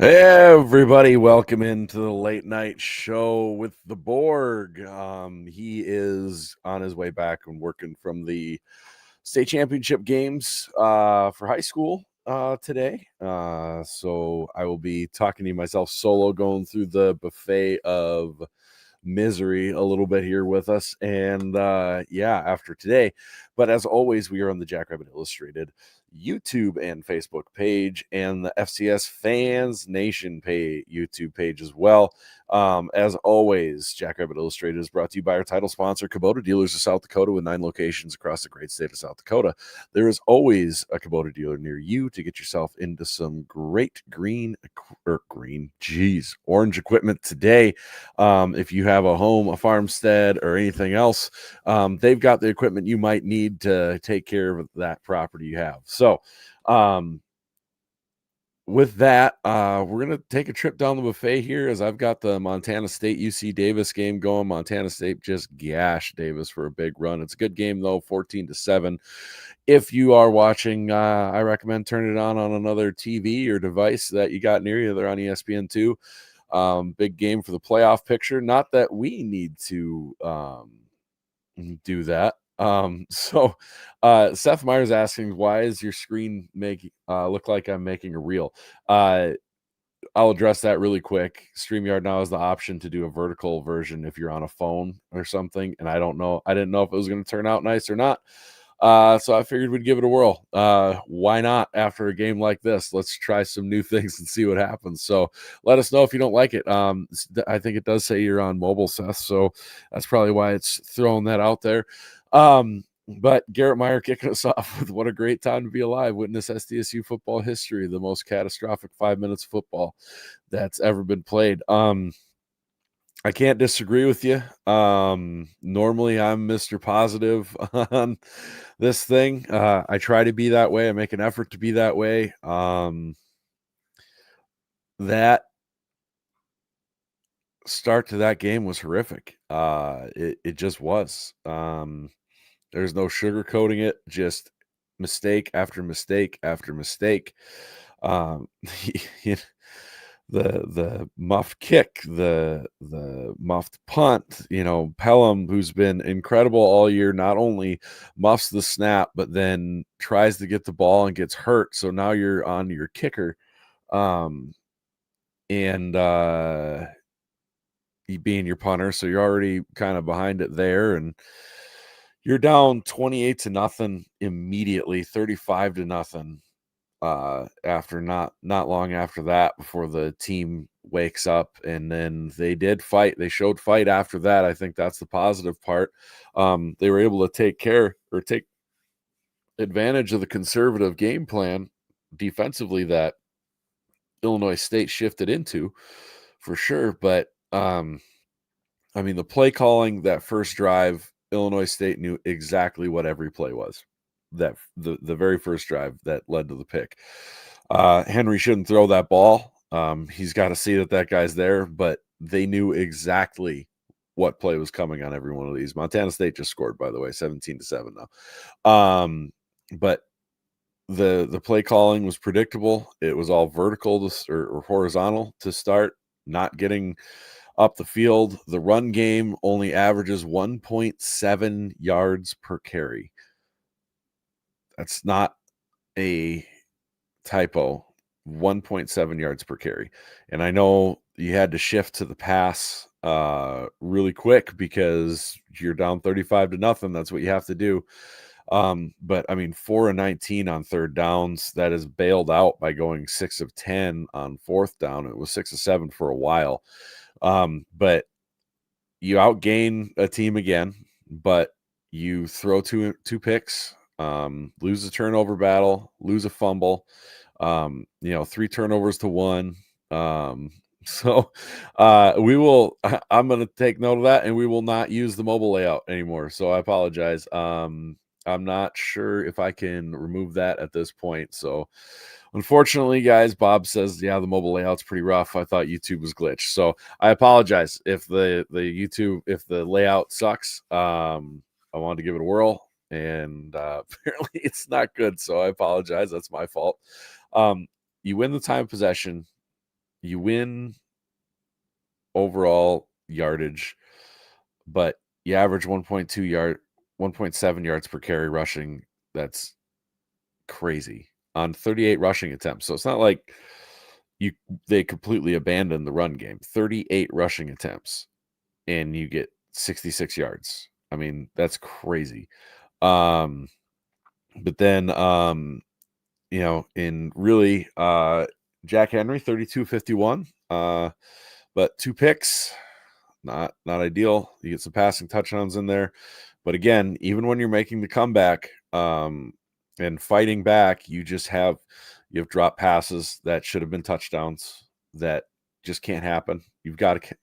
Hey everybody, welcome into the late night show with the Borg. He is on his way back and working from the state championship games for high school today. So I will be talking to you myself solo, going through the buffet of misery a little bit here with us. And after today. But as always, we are on the Jackrabbit Illustrated YouTube and Facebook page, and the FCS Fans Nation YouTube page as well. As always, Jackrabbit Illustrated is brought to you by our title sponsor, Kubota Dealers of South Dakota, with 9 locations across the great state of South Dakota. There is always a Kubota dealer near you to get yourself into some great orange equipment today. If you have a home, a farmstead, or anything else, they've got the equipment you might need to take care of that property you have. So, with that, we're going to take a trip down the buffet here as I've got the Montana State UC Davis game going. Montana State just gashed Davis for a big run. It's a good game, though, 14-7. If you are watching, I recommend turning it on another TV or device that you got near you. They're on ESPN2. Big game for the playoff picture. Not that we need to do that. Seth Meyer's asking, why is your screen look like I'm making a reel? I'll address that really quick. StreamYard now has the option to do a vertical version if you're on a phone or something, and I didn't know if it was going to turn out nice or not. So I figured we'd give it a whirl. Why not after a game like this? Let's try some new things and see what happens. So let us know if you don't like it. I think it does say you're on mobile, Seth, so that's probably why it's throwing that out there. But Garrett Meyer kicking us off with what a great time to be alive. Witness SDSU football history, the most catastrophic 5 minutes of football that's ever been played. I can't disagree with you. Normally I'm Mr. Positive on this thing. I try to be that way. I make an effort to be that way. That start to that game was horrific. It just was. There's no sugarcoating it, just mistake after mistake after mistake. The muffed kick, the muffed punt, Pelham, who's been incredible all year, not only muffs the snap, but then tries to get the ball and gets hurt. So now you're on your kicker. And being your punter, so you're already kind of behind it there, and you're down 28-0 immediately, 35-0 after not long after that, before the team wakes up. And then they did fight. They showed fight after that. I think that's the positive part. They were able to take advantage of the conservative game plan defensively that Illinois State shifted into, for sure. But the play calling, that first drive, Illinois State knew exactly what every play was. That the very first drive that led to the pick. Henry shouldn't throw that ball. He's got to see that guy's there, but they knew exactly what play was coming on every one of these. Montana State just scored, by the way, 17-7 now. But the play calling was predictable. It was all vertical or horizontal to start, not getting up the field. The run game only averages 1.7 yards per carry. That's not a typo. 1.7 yards per carry. And I know you had to shift to the pass really quick because you're down 35-0. That's what you have to do. But 4 of 19 on third downs. That is bailed out by going 6 of 10 on fourth down. It was 6 of 7 for a while. But you outgain a team again, but you throw two picks, lose a turnover battle, lose a fumble, 3 turnovers to 1. So I'm going to take note of that, and we will not use the mobile layout anymore. So I apologize. I'm not sure if I can remove that at this point. So unfortunately, guys, Bob says, yeah, the mobile layout's pretty rough. I thought YouTube was glitched. So I apologize if the layout sucks. I wanted to give it a whirl, and apparently it's not good. So I apologize. That's my fault. You win the time of possession. you win overall yardage, but you average 1.7 yards per carry rushing. That's crazy on 38 rushing attempts. So it's not like they completely abandoned the run game. 38 rushing attempts and you get 66 yards. I mean, that's crazy. But then in really Jack Henry 32-51, but 2 picks, not ideal. You get some passing touchdowns in there. But again, even when you're making the comeback and fighting back, you have dropped passes that should have been touchdowns that just can't happen. You've got to,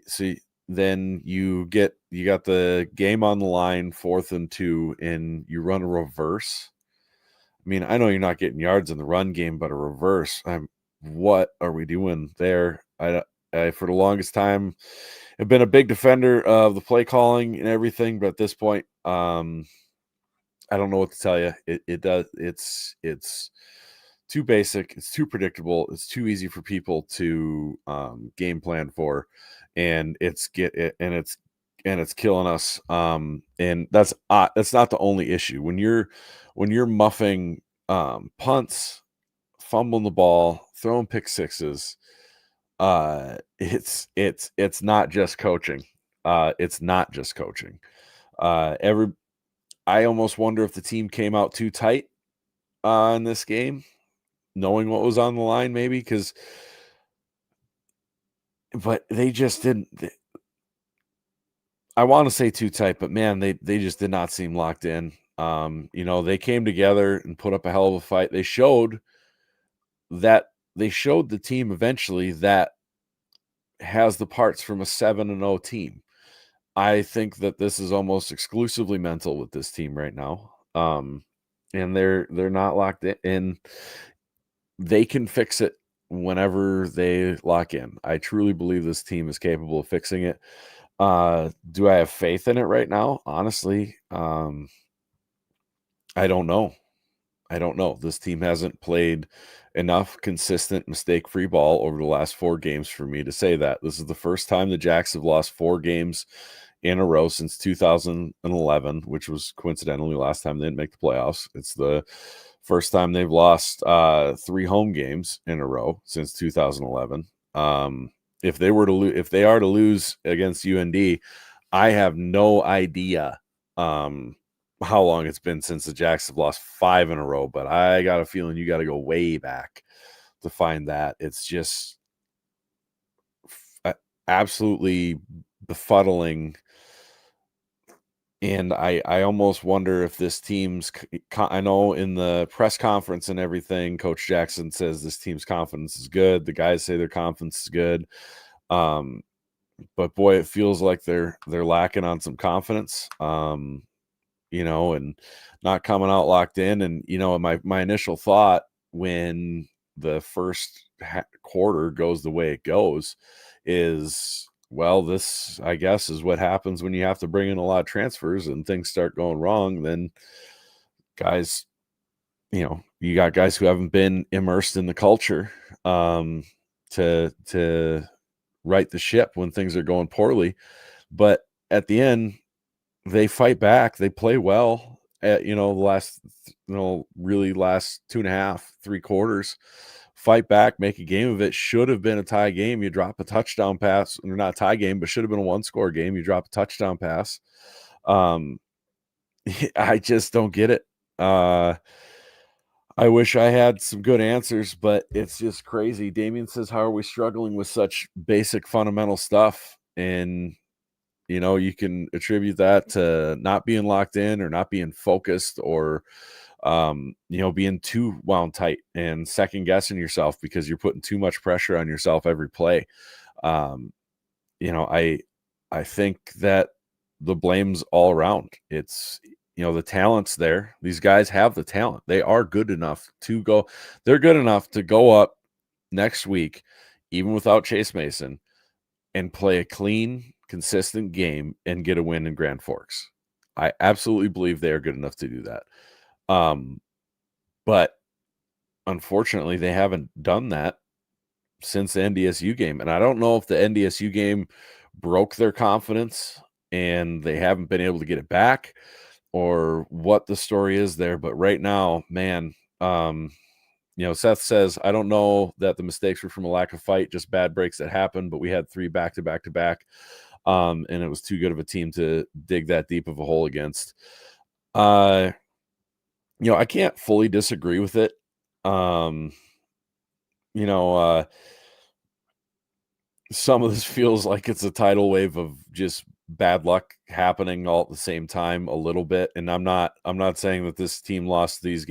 so then you got the game on the line, 4th and 2, and you run a reverse. I mean, I know you're not getting yards in the run game, but a reverse. What are we doing there? I for the longest time have been a big defender of the play calling and everything, but at this point, I don't know what to tell you. It's too basic. It's too predictable. It's too easy for people to game plan for, and it's killing us. And that's not the only issue. When you're muffing punts, fumbling the ball, throwing pick sixes, it's not just coaching. It's not just coaching. I almost wonder if the team came out too tight in this game, knowing what was on the line, maybe but they just didn't. I want to say too tight, but man, they just did not seem locked in. They came together and put up a hell of a fight. They showed the team eventually that has the parts from a 7-0 team. I think that this is almost exclusively mental with this team right now. And they're not locked in, and they can fix it whenever they lock in. I truly believe this team is capable of fixing it. Do I have faith in it right now? Honestly, I don't know. This team hasn't played enough consistent mistake-free ball over the last 4 games for me to say that. This is the first time the Jacks have lost 4 games in a row since 2011, which was coincidentally the last time they didn't make the playoffs. It's the first time they've lost 3 home games in a row since 2011. If they are to lose against UND, I have no idea how long it's been since the Jacks have lost 5 in a row, but I got a feeling you got to go way back to find that. It's just absolutely befuddling. And I almost wonder if this team's I know in the press conference and everything, Coach Jackson says this team's confidence is good. The guys say their confidence is good. But boy, it feels like they're lacking on some confidence. And not coming out locked in. And, my initial thought when the first quarter goes the way it goes is, well, this, I guess, is what happens when you have to bring in a lot of transfers and things start going wrong. Then guys, you got guys who haven't been immersed in the culture to right the ship when things are going poorly. But at the end, they fight back. They play well at, the last, really last 2.5, 3 quarters. Fight back, make a game of it. Should have been a tie game. You drop a touchdown pass, or not a tie game, but should have been a 1-score game. You drop a touchdown pass. I just don't get it. I wish I had some good answers, but it's just crazy. Damien says, how are we struggling with such basic fundamental stuff? And you can attribute that to not being locked in or not being focused or, being too wound tight and second guessing yourself because you're putting too much pressure on yourself every play. I think that the blame's all around. It's, the talent's there. These guys have the talent. They are good enough to go. They're good enough to go up next week, even without Chase Mason, and play a clean, consistent game and get a win in Grand Forks. I absolutely believe they are good enough to do that. But unfortunately, they haven't done that since the NDSU game. And I don't know if the NDSU game broke their confidence and they haven't been able to get it back, or what the story is there. But right now, man, Seth says, I don't know that the mistakes were from a lack of fight, just bad breaks that happened, but we had 3 back to back to back. And it was too good of a team to dig that deep of a hole against. I can't fully disagree with it. Um, you know, some of this feels like it's a tidal wave of just bad luck happening all at the same time a little bit. And I'm not saying that this team lost these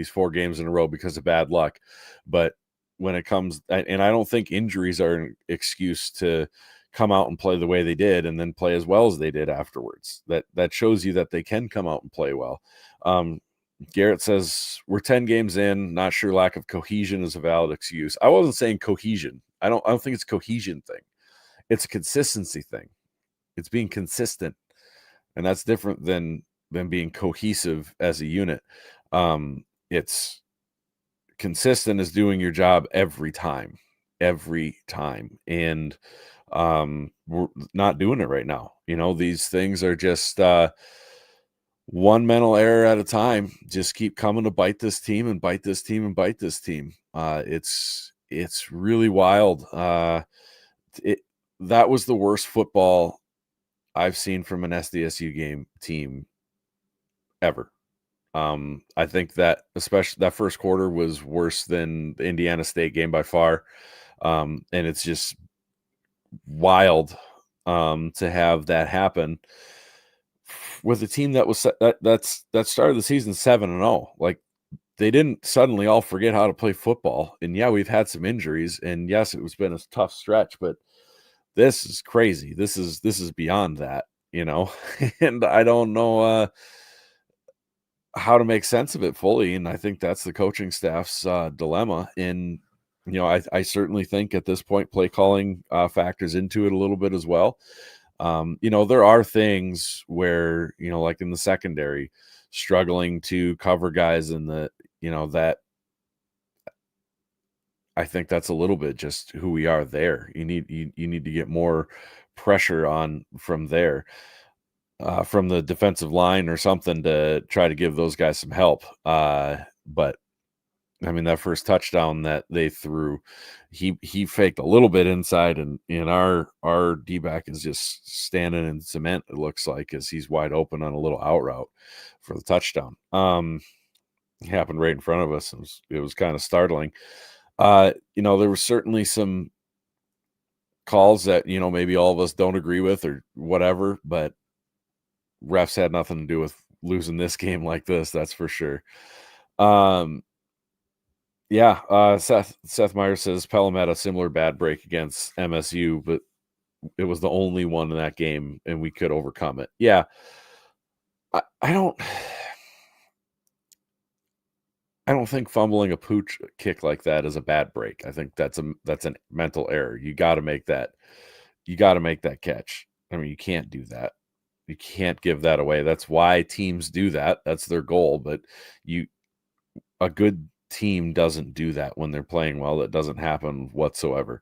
4 games in a row because of bad luck, but when it comes, and I don't think injuries are an excuse to come out and play the way they did and then play as well as they did afterwards. That shows you that they can come out and play well. Garrett says, we're 10 games in, not sure lack of cohesion is a valid excuse. I wasn't saying cohesion. I don't think it's a cohesion thing. It's a consistency thing. It's being consistent. And that's different than being cohesive as a unit. It's consistent as doing your job every time. And we're not doing it right now. These things are just one mental error at a time. Just keep coming to bite this team and bite this team and bite this team. It's really wild. That was the worst football I've seen from an SDSU team ever. I think that especially that first quarter was worse than the Indiana State game by far. And it's just wild to have that happen with a team that was that started the season 7-0. Like, they didn't suddenly all forget how to play football. And yeah, we've had some injuries, and yes, it was been a tough stretch, but this is crazy. This is beyond that, and I don't know how to make sense of it fully. And I think that's the coaching staff's dilemma. And, I certainly think at this point, play calling factors into it a little bit as well. There are things where, like in the secondary, struggling to cover guys in the, that I think that's a little bit just who we are there. You need to get more pressure on from there, from the defensive line or something to try to give those guys some help. But I mean, that first touchdown that they threw, he faked a little bit inside, and our D-back is just standing in cement, it looks like, as he's wide open on a little out route for the touchdown. It happened right in front of us. It was kind of startling. There were certainly some calls that, maybe all of us don't agree with or whatever, but refs had nothing to do with losing this game like this. That's for sure. Seth Meyer says Pelham had a similar bad break against MSU, but it was the only one in that game, and we could overcome it. Yeah. I don't think fumbling a pooch kick like that is a bad break. I think that's a mental error. You got to make that catch. I mean, you can't do that. You can't give that away. That's why teams do that. That's their goal. But a good team doesn't do that when they're playing well. That doesn't happen whatsoever.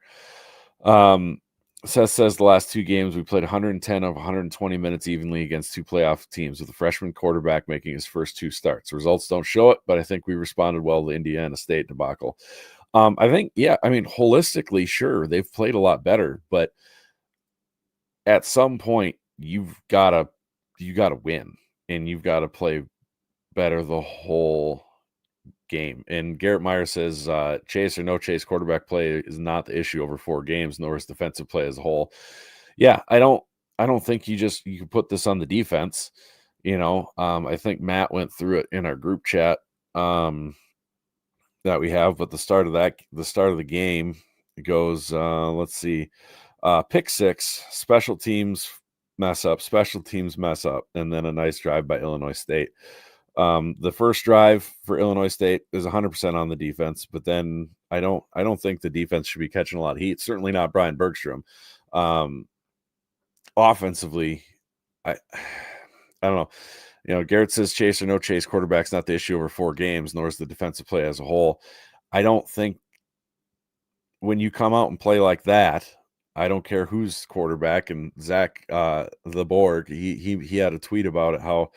Seth says the last 2 games we played 110 of 120 minutes evenly against 2 playoff teams, with a freshman quarterback making his first 2 starts. The results don't show it, but I think we responded well to the Indiana State debacle. I think, holistically, sure, they've played a lot better, but at some point you've got to win, and you've got to play better the whole game. And Garrett Meyer says chase or no chase, quarterback play is not the issue over 4 games, nor is defensive play as a whole. Yeah, I don't think you can put this on the defense. I think Matt went through it in our group chat that we have, but the start of the game, it goes let's see, pick 6, special teams mess up, and then a nice drive by Illinois State. The first drive for Illinois State is 100% on the defense, but then I don't think the defense should be catching a lot of heat. Certainly not Brian Bergstrom. Offensively, I don't know. Garrett says chase or no chase, quarterback's not the issue over 4 games, nor is the defensive play as a whole. I don't think when you come out and play like that, I don't care who's quarterback. And Zach, the Borg, he had a tweet about it, how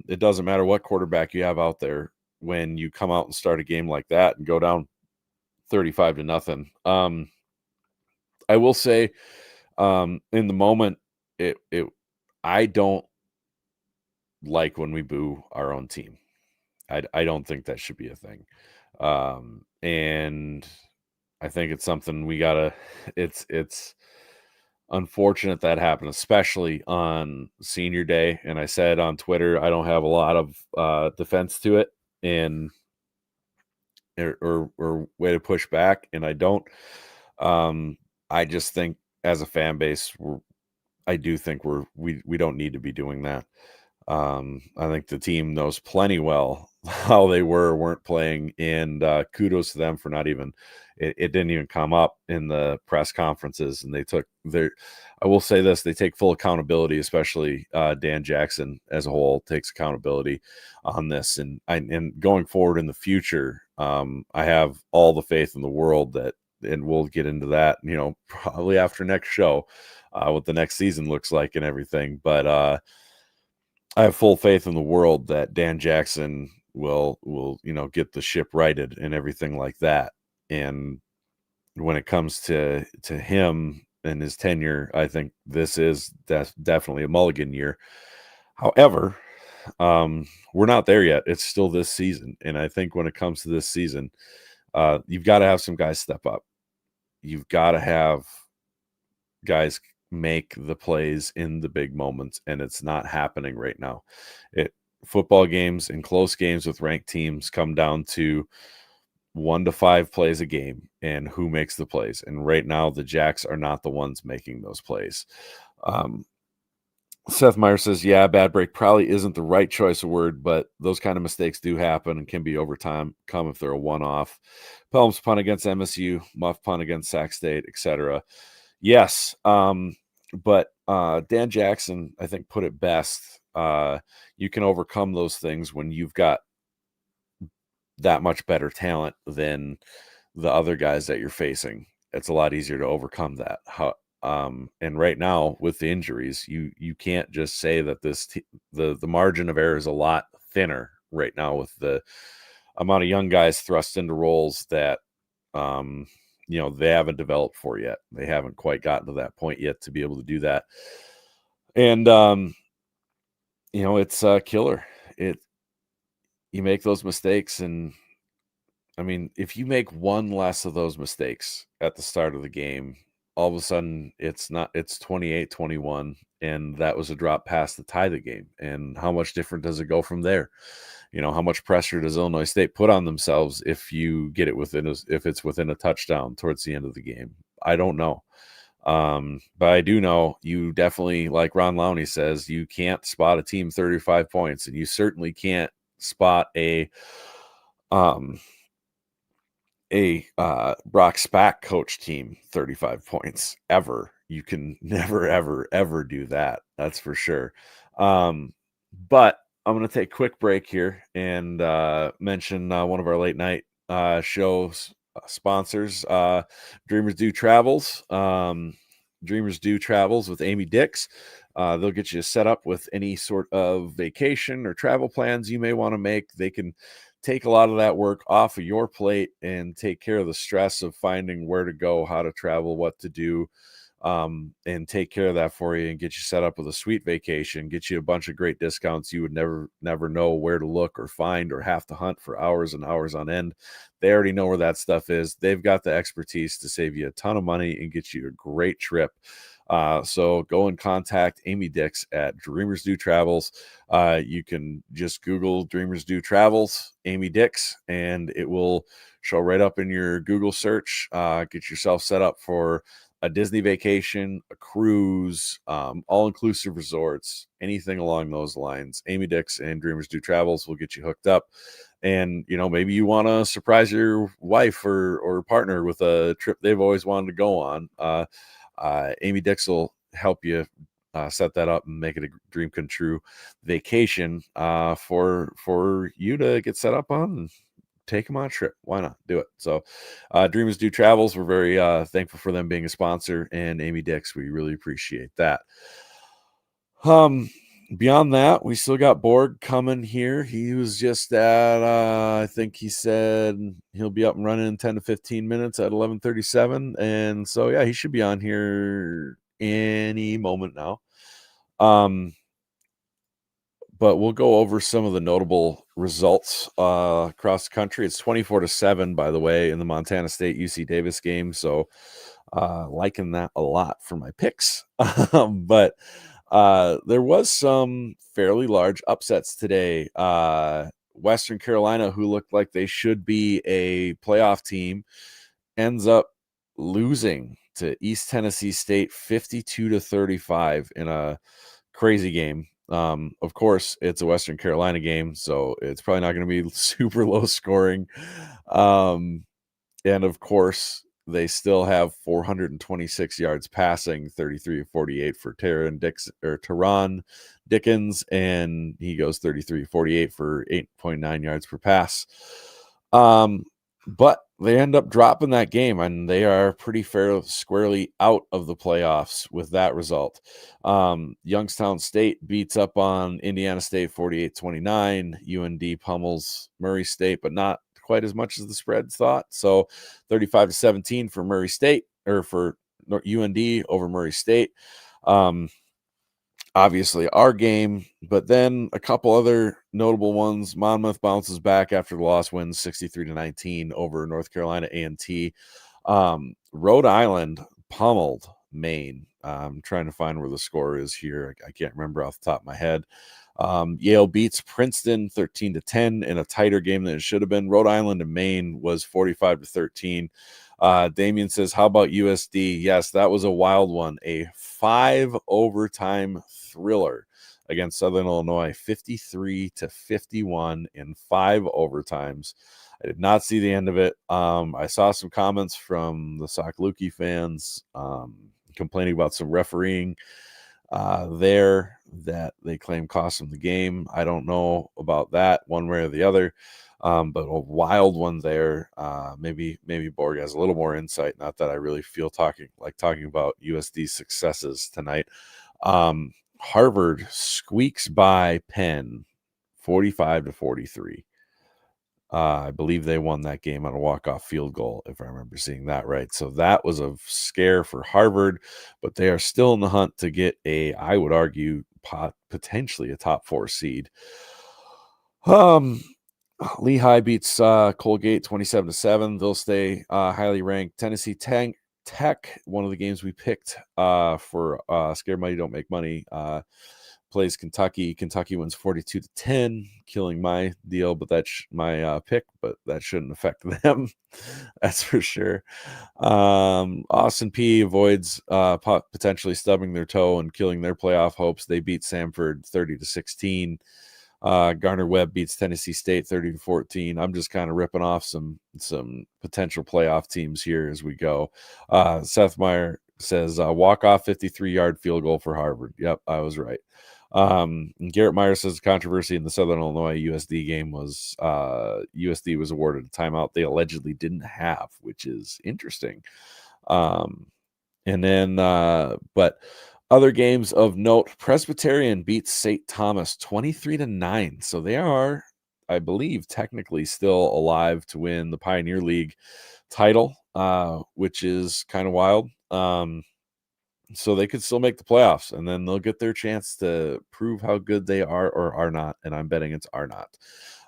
it doesn't matter what quarterback you have out there when you come out and start a game like that and go down 35-0. I will say, in the moment, it I don't like when we boo our own team. I don't think that should be a thing. And I think it's something we gotta. It's unfortunate that happened, especially on senior day. And I said on Twitter, I don't have a lot of defense to it, and or way to push back, and I don't. I just think as a fan base, I do think we don't need to be doing that. I think the team knows plenty well how they weren't playing, and kudos to them for not even it didn't even come up in the press conferences, and they took their. I will say this: they take full accountability, especially Dan Jackson as a whole takes accountability on this, and going forward in the future, I have all the faith in the world that, and we'll get into that, probably after next show, what the next season looks like and everything, but I have full faith in the world that Dan Jackson will get the ship righted and everything like that. And when it comes to him and his tenure, I think this is definitely a mulligan year. However, we're not there yet. It's still this season, and I think when it comes to this season, you've got to have some guys step up. You've got to have guys make the plays in the big moments, and it's not happening right now. Football games and close games with ranked teams come down to 1 to 5 plays a game and who makes the plays. And right now the Jacks are not the ones making those plays. Seth Meyer says, yeah, bad break probably isn't the right choice of word, but those kind of mistakes do happen and can be over time come if they're a one-off. Pelham's punt against MSU, Muff punt against Sac State, etc. Yes, but Dan Jackson, I think, put it best. You can overcome those things when you've got that much better talent than the other guys that you're facing. It's a lot easier to overcome that. And right now with the injuries, you can't just say that the margin of error is a lot thinner right now with the amount of young guys thrust into roles that they haven't developed for yet. They haven't quite gotten to that point yet to be able to do that. And it's a killer. You make those mistakes, and I mean, if you make one less of those mistakes at the start of the game, all of a sudden it's 28-21, and that was a drop pass to tie the game. And how much different does it go from there? How much pressure does Illinois State put on themselves if you get it if it's within a touchdown towards the end of the game? I don't know. But I do know you definitely, like Ron Lowney says, you can't spot a team 35 points, and you certainly can't spot a Brock Spack coach team 35 points ever. You can never, ever, ever do that. That's for sure. But I'm going to take a quick break here and mention one of our late night shows sponsors, Dreamers Do Travels. Dreamers Do Travels with Amy Dix. They'll get you set up with any sort of vacation or travel plans you may want to make. They can take a lot of that work off of your plate and take care of the stress of finding where to go, how to travel, what to do, and take care of that for you and get you set up with a sweet vacation, get you a bunch of great discounts you would never know where to look or find or have to hunt for hours and hours on end. They already know where that stuff is. They've got the expertise to save you a ton of money and get you a great trip. So go and contact Amy Dix at Dreamers Do Travels. You can just Google Dreamers Do Travels, Amy Dix, and it will show right up in your Google search. Get yourself set up for a Disney vacation, a cruise, all-inclusive resorts, anything along those lines. Amy Dix and Dreamers Do Travels will get you hooked up. And, maybe you want to surprise your wife or partner with a trip they've always wanted to go on. Amy Dix will help you set that up and make it a dream come true vacation for you to get set up on and take them on a trip. Why not do it? So, Dreamers Do Travels, we're very thankful for them being a sponsor, and Amy Dix, we really appreciate that. Um, Beyond that, we still got Borg coming here. He was just at I think he said he'll be up and running in 10 to 15 minutes at 11:37. And so yeah, he should be on here any moment now. But we'll go over some of the notable results across the country. It's 24-7, by the way, in the Montana State UC Davis game. So liking that a lot for my picks. But there was some fairly large upsets today. Western Carolina, who looked like they should be a playoff team, ends up losing to East Tennessee State 52-35 in a crazy game. Of course, it's a Western Carolina game, so it's probably not going to be super low scoring. And of course, they still have 426 yards passing, 33-48 for Teron Dickens, and he goes 33-48 for 8.9 yards per pass. But they end up dropping that game, and they are pretty squarely out of the playoffs with that result. Youngstown State beats up on Indiana State 48-29. UND pummels Murray State, but not quite as much as the spread thought. So 35-17 for Murray State, or for UND over Murray State. Obviously our game, but then a couple other notable ones. Monmouth bounces back after the loss, wins 63-19 over North Carolina A&T. Rhode Island pummeled Maine. I'm trying to find where the score is here. I can't remember off the top of my head. Yale beats Princeton 13-10 in a tighter game than it should have been. Rhode Island and Maine was 45-13. Damien says, how about USD? Yes, that was a wild one. A 5 overtime thriller against Southern Illinois, 53-51 in 5 overtimes. I did not see the end of it. I saw some comments from the Sockluki fans complaining about some refereeing there that they claim cost them the game. I don't know about that one way or the other. But a wild one there. Maybe Borg has a little more insight. Not that I really feel talking about USD's successes tonight. Harvard squeaks by Penn 45-43. I believe they won that game on a walk-off field goal, if I remember seeing that right. So that was a scare for Harvard, but they are still in the hunt to get I would argue, potentially a top 4 seed. Lehigh beats Colgate 27-7. They'll stay highly ranked. Tennessee Tech, one of the games we picked for Scare Money Don't Make Money, plays Kentucky. Kentucky wins 42-10, killing my deal, but that's my pick, but that shouldn't affect them. That's for sure. Austin P avoids potentially stubbing their toe and killing their playoff hopes. They beat Samford 30-16. Garner Webb beats Tennessee State 30-14. I'm just kind of ripping off some potential playoff teams here as we go. Seth Meyer says walk-off 53-yard field goal for Harvard. Yep, I was right. Garrett Meyer says the controversy in the Southern Illinois USD game was USD was awarded a timeout they allegedly didn't have, which is interesting. And then, but other games of note, Presbyterian beats St. Thomas 23-9. So they are, I believe, technically still alive to win the Pioneer League title, which is kind of wild. So they could still make the playoffs, and then they'll get their chance to prove how good they are or are not. And I'm betting it's are not.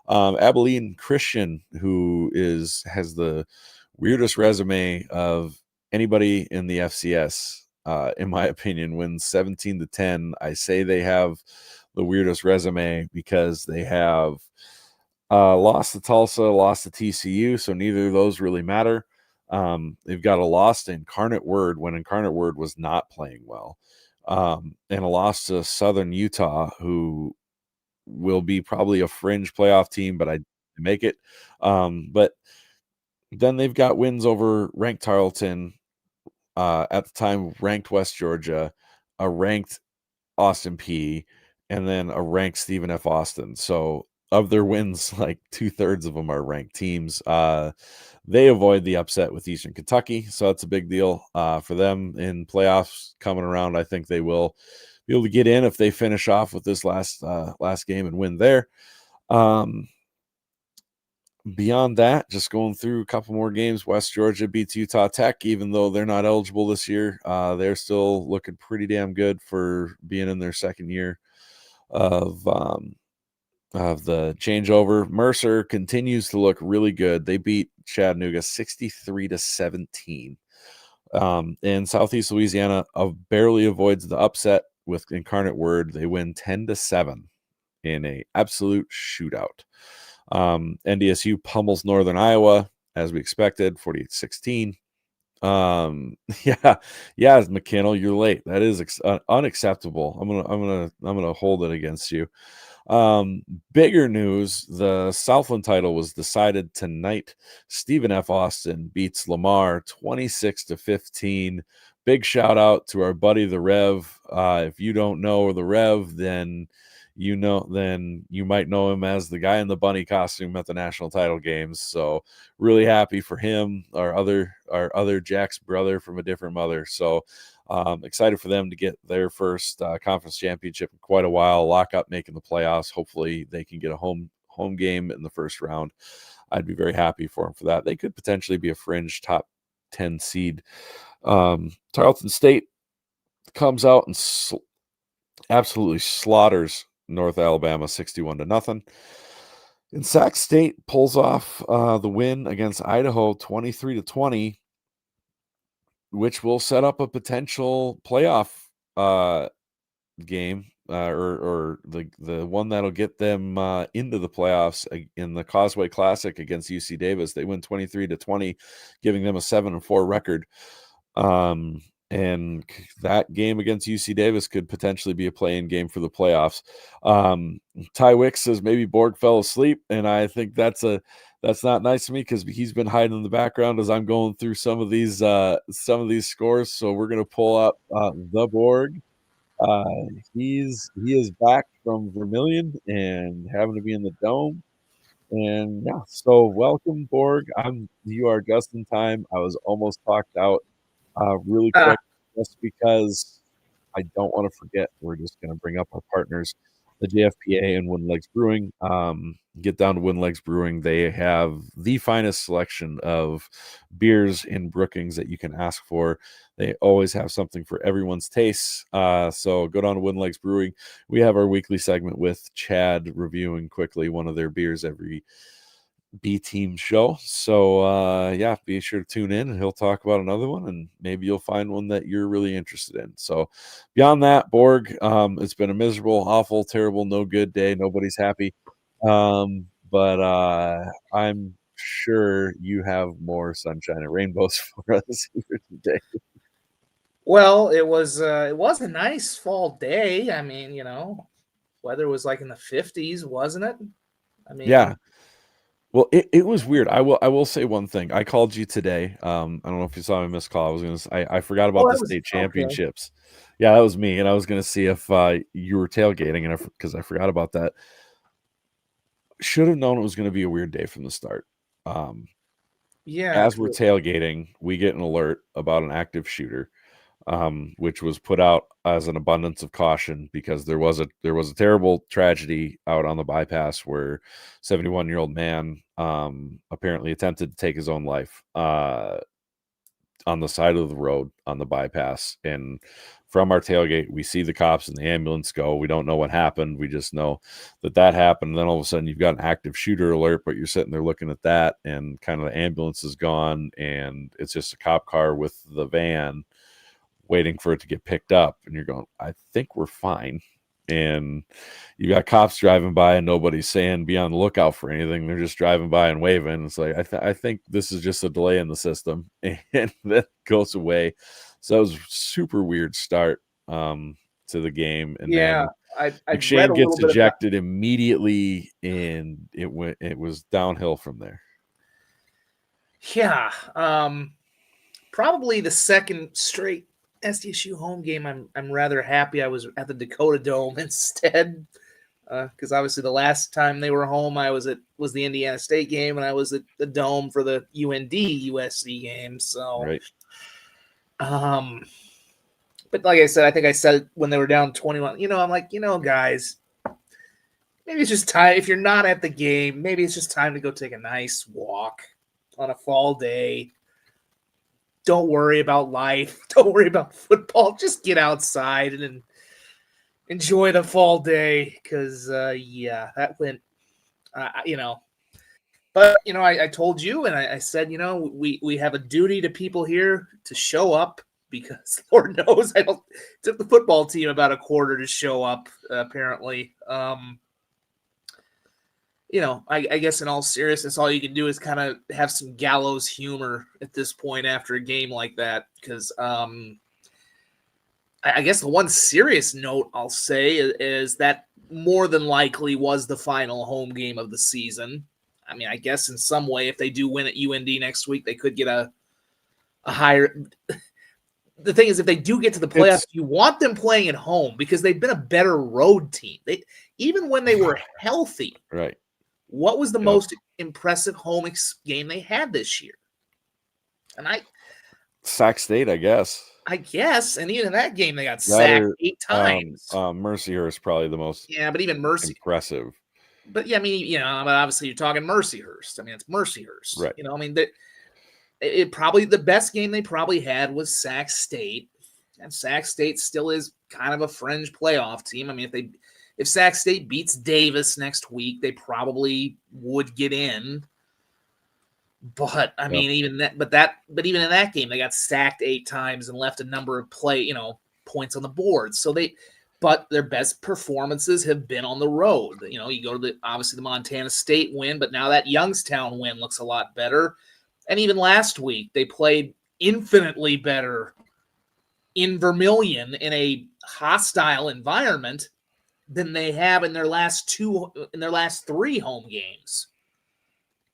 Abilene Christian, who has the weirdest resume of anybody in the FCS, in my opinion, wins 17-10. I say they have the weirdest resume because they have lost to Tulsa, lost to TCU, so neither of those really matter. They've got a loss to Incarnate Word when Incarnate Word was not playing well, and a loss to Southern Utah, who will be probably a fringe playoff team, but I make it. But then they've got wins over ranked Tarleton, at the time ranked West Georgia, a ranked Austin P, and then a ranked Stephen F. Austin. So of their wins, like 2/3 of them are ranked teams. They avoid the upset with Eastern Kentucky, so that's a big deal for them in playoffs coming around. I think they will be able to get in if they finish off with this last game and win there. Beyond that, just going through a couple more games. West Georgia beats Utah Tech, even though they're not eligible this year. They're still looking pretty damn good for being in their second year of the changeover. Mercer continues to look really good. They beat Chattanooga 63-17. And Southeast Louisiana barely avoids the upset with Incarnate Word. They win 10-7 in a absolute shootout. NDSU pummels Northern Iowa as we expected, 48-16. Yeah, McKinnell, you're late. That is unacceptable. I'm gonna hold it against you. Bigger news: the Southland title was decided tonight. Stephen F. Austin beats Lamar 26-15. Big shout out to our buddy the Rev. If you don't know the Rev, then you might know him as the guy in the bunny costume at the national title games. So really happy for him, our other Jack's brother from a different mother. So excited for them to get their first conference championship in quite a while, lock up making the playoffs. Hopefully they can get a home game in the first round. I'd be very happy for them for that. They could potentially be a fringe top 10 seed. Tarleton State comes out and absolutely slaughters North Alabama 61-0. And Sac State pulls off the win against Idaho 23-20, which will set up a potential playoff game or the one that'll get them into the playoffs in the Causeway Classic against UC Davis. They win 23-20, giving them a 7-4 record. And that game against UC Davis could potentially be a play-in game for the playoffs. Ty Wicks says maybe Borg fell asleep, and I think that's not nice to me because he's been hiding in the background as I'm going through some of these scores. So we're gonna pull up the Borg. He is back from Vermilion and having to be in the dome. And yeah, so welcome, Borg. You are just in time. I was almost talked out really quick, just because I don't want to forget. We're just going to bring up our partners, the JFPA and Wooden Legs Brewing. Get down to Wooden Legs Brewing. They have the finest selection of beers in Brookings that you can ask for. They always have something for everyone's tastes. So go down to Wooden Legs Brewing. We have our weekly segment with Chad reviewing quickly one of their beers every B team show. So yeah, be sure to tune in and he'll talk about another one and maybe you'll find one that you're really interested in. So beyond that, Borg, it's been a miserable, awful, terrible, no good day. Nobody's happy. But I'm sure you have more sunshine and rainbows for us here today. Well, it was a nice fall day. I mean, weather was like in the 50s, wasn't it? I mean, Yeah. Well, it was weird. I will say one thing. I called you today. I don't know if you saw my missed call. I forgot about the that was state okay. championships. Yeah, that was me, and I was gonna see if you were tailgating, and because I forgot about that. Should have known it was gonna be a weird day from the start. Yeah, As we're tailgating, we get an alert about an active shooter, which was put out as an abundance of caution because there was a terrible tragedy out on the bypass where 71-year-old man apparently attempted to take his own life on the side of the road on the bypass. And from our tailgate, we see the cops and the ambulance go. We don't know what happened. We just know that happened. And then all of a sudden you've got an active shooter alert, but you're sitting there looking at that and kind of the ambulance is gone and it's just a cop car with the van waiting for it to get picked up. And you're going, I think we're fine. And you got cops driving by and nobody's saying be on the lookout for anything. They're just driving by and waving. It's like, I think this is just a delay in the system, and that goes away. So it was a super weird start to the game. And yeah. then I read a McShane little gets bit about. ejected immediately and it was downhill from there. Yeah, probably the second straight SDSU home game. I'm rather happy I was at the Dakota Dome instead. because obviously the last time they were home, was the Indiana State game, and I was at the Dome for the UND USC game. So, Right. But like I said, I think I said when they were down 21, I'm like, guys, maybe it's just time. If you're not at the game, maybe it's just time to go take a nice walk on a fall day. Don't worry about life. Don't worry about football. Just get outside and enjoy the fall day. Because, that went, But, I told you and I said, we have a duty to people here to show up because Lord knows it took the football team about a quarter to show up, apparently. I guess in all seriousness, all you can do is kind of have some gallows humor at this point after a game like that. Because I guess the one serious note I'll say is that more than likely was the final home game of the season. I mean, I guess in some way, if they do win at UND next week, they could get a higher. The thing is, if they do get to the playoffs, you want them playing at home because they've been a better road team. Even when they were healthy, right? What was the most impressive home game they had this year? And Sac State, I guess. And even in that game, they got sacked 8 times. Mercyhurst probably the most. Yeah, but even impressive. But yeah, I mean, but obviously you're talking Mercyhurst. I mean, it's Mercyhurst, right? I mean, it probably the best game they probably had was Sac State, and Sac State still is kind of a fringe playoff team. I mean, if Sac State beats Davis next week, they probably would get in. But I mean, even even in that game, they got sacked 8 times and left a number of points on the board. So but their best performances have been on the road. You go to obviously the Montana State win, but now that Youngstown win looks a lot better. And even last week, they played infinitely better in Vermilion in a hostile environment than they have in their last 3 home games.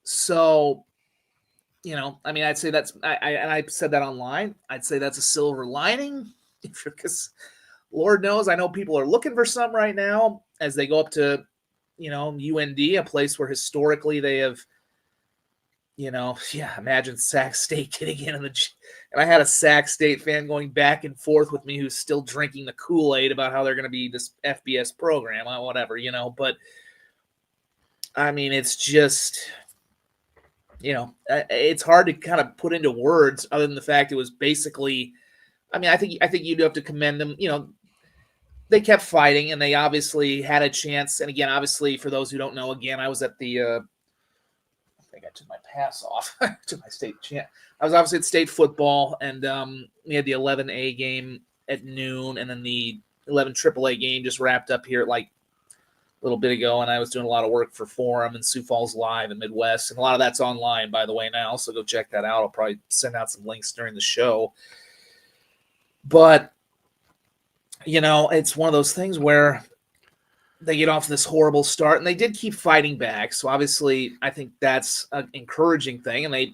So, I mean, I'd say that's I said that online. I'd say that's a silver lining because Lord knows I know people are looking for some right now as they go up to, UND, a place where historically they have, imagine Sac State getting in and I had a Sac State fan going back and forth with me who's still drinking the Kool-Aid about how they're going to be this FBS program or whatever, but I mean, it's just, it's hard to kind of put into words other than the fact it was basically, I mean, I think you'd have to commend them. They kept fighting and they obviously had a chance. And again, obviously, for those who don't know, again, I was at the, I think I took my pass off to my state champ. I was obviously at state football and we had the 11A game at noon and then the 11 AAA game just wrapped up here at like a little bit ago, and I was doing a lot of work for Forum and Sioux Falls Live and Midwest, and a lot of that's online, by the way, now, so go check that out. I'll probably send out some links during the show. But, it's one of those things where they get off this horrible start, and they did keep fighting back, so obviously I think that's an encouraging thing, and they,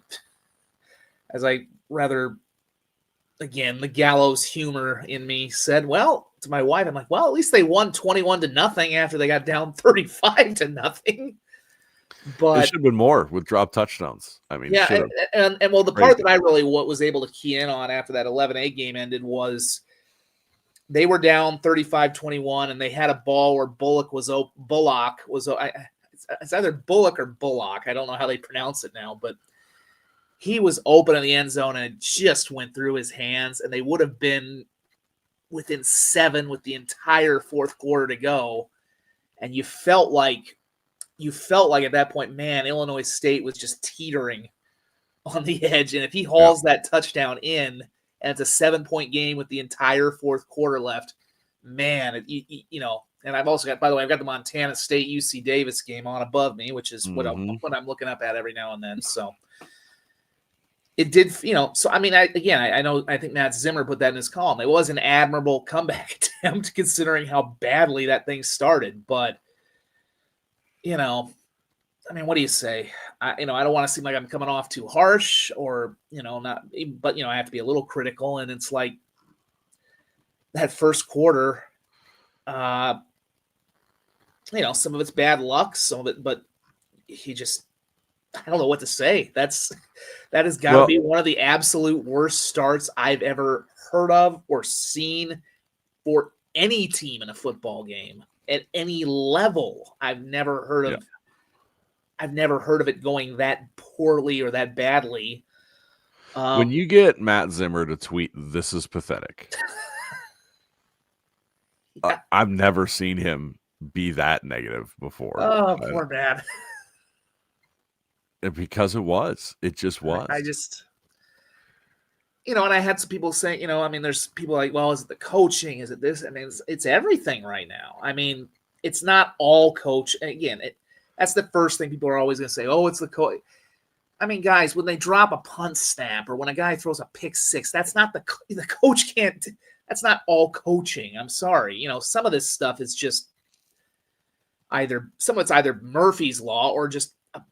as I rather, again, the gallows humor in me said, well, to my wife, I'm like, well, at least they won 21-0 after they got down 35-0. But it should have been more with drop touchdowns. I mean, yeah, and well, the part that I really was able to key in on after that 11A game ended was they were down 35-21, and they had a ball where Bullock was it's either Bullock or Bullock. I don't know how they pronounce it now, but he was open in the end zone and it just went through his hands, and they would have been within 7 with the entire fourth quarter to go. And you felt like at that point, man, Illinois State was just teetering on the edge. And if he hauls that touchdown in and it's a 7-point game with the entire fourth quarter left, man, and I've also got, by the way, I've got the Montana State UC Davis game on above me, which is what I'm looking up at every now and then. So it did, so I mean, I think Matt Zimmer put that in his column. It was an admirable comeback attempt considering how badly that thing started. But, I mean, what do you say? I don't want to seem like I'm coming off too harsh or, not, but, I have to be a little critical. And it's like that first quarter, some of it's bad luck, some of it, but he just, I don't know what to say. That has got to be one of the absolute worst starts I've ever heard of or seen for any team in a football game at any level. I've never heard of it going that poorly or that badly. When you get Matt Zimmer to tweet, "This is pathetic," yeah. I've never seen him be that negative before. Oh, poor man. Because it just was. I just, and I had some people saying, there's people like, well, is it the coaching? Is it this? I mean, it's everything right now. I mean, it's not all coach. Again, that's the first thing people are always going to say. Oh, it's the coach. I mean, guys, when they drop a punt snap or when a guy throws a pick six, that's not the coach can't. That's not all coaching. I'm sorry. Some of this stuff is just some of it's either Murphy's Law or just a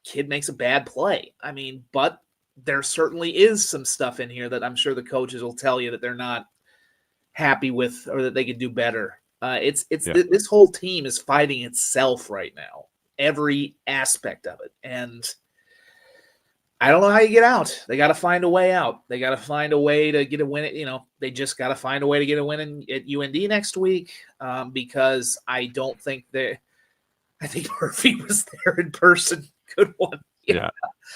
kid makes a bad play. I mean, but there certainly is some stuff in here that I'm sure the coaches will tell you that they're not happy with or that they could do better. This whole team is fighting itself right now, every aspect of it. And I don't know how you get out. They got to find a way out. They got to find a way to get a win. They just got to find a way to get a win at UND next week because I don't think I think Murphy was there in person. Good one. Yeah,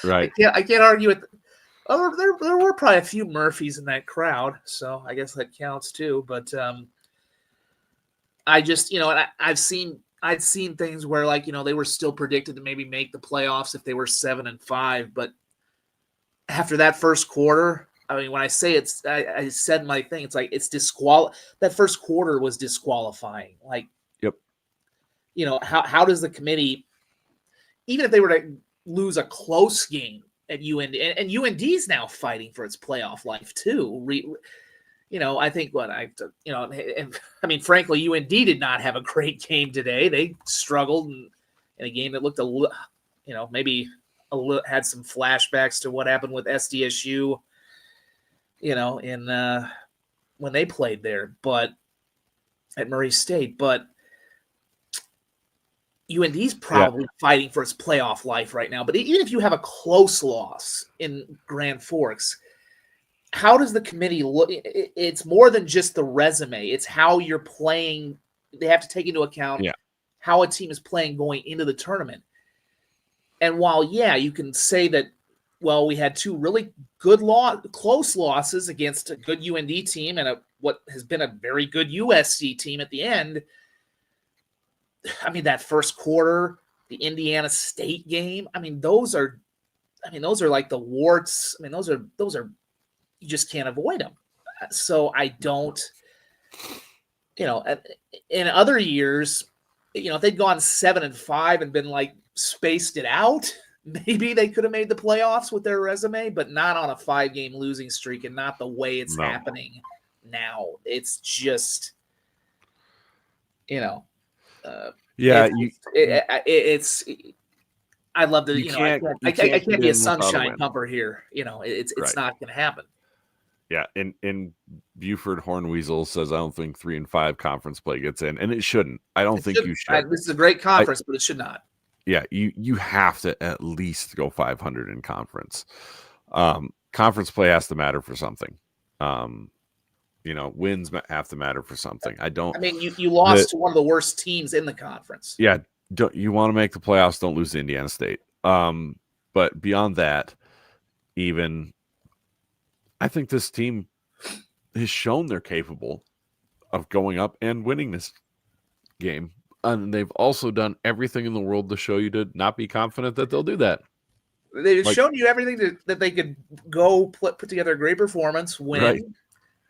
right. I can't argue with. Oh, there were probably a few Murphys in that crowd, so I guess that counts too. But I just, I'd seen things where they were still predicted to maybe make the playoffs if they were 7-5, but after that first quarter, I mean, when I say I said my thing, it's like it's that first quarter was disqualifying. Like, yep. How does the committee, even if they were to lose a close game at UND, and UND's now fighting for its playoff life too. I think I mean, frankly, UND did not have a great game today. They struggled in a game that looked maybe had some flashbacks to what happened with SDSU, in when they played there, but at Murray State. But UND's probably fighting for its playoff life right now. But even if you have a close loss in Grand Forks, how does the committee look? It's more than just the resume. It's how you're playing. They have to take into account how a team is playing going into the tournament. And while, you can say that, well, we had two really good close losses against a good UND team and what has been a very good USC team at the end. I mean, that first quarter, the Indiana State game. I mean, those are like the warts. I mean, those are you just can't avoid them. So I don't, in other years, if they'd gone 7-5 and been spaced it out, maybe they could have made the playoffs with their resume, but not on a 5-game losing streak and not the way it's happening now. It's just, it's I'd love to, I can't be a sunshine pumper here. It's not going to happen. Yeah, and Buford Hornweasel says, I don't think 3-5 conference play gets in, and it shouldn't. I don't think you should. This is a great conference, but it should not. Yeah, you have to at least go 500 in conference. Conference play has to matter for something. Wins have to matter for something. You lost to one of the worst teams in the conference. Yeah, you want to make the playoffs, don't lose to Indiana State. But beyond that, I think this team has shown they're capable of going up and winning this game. And they've also done everything in the world to show you to not be confident that they'll do that. They've shown you everything that they could go put together a great performance, win,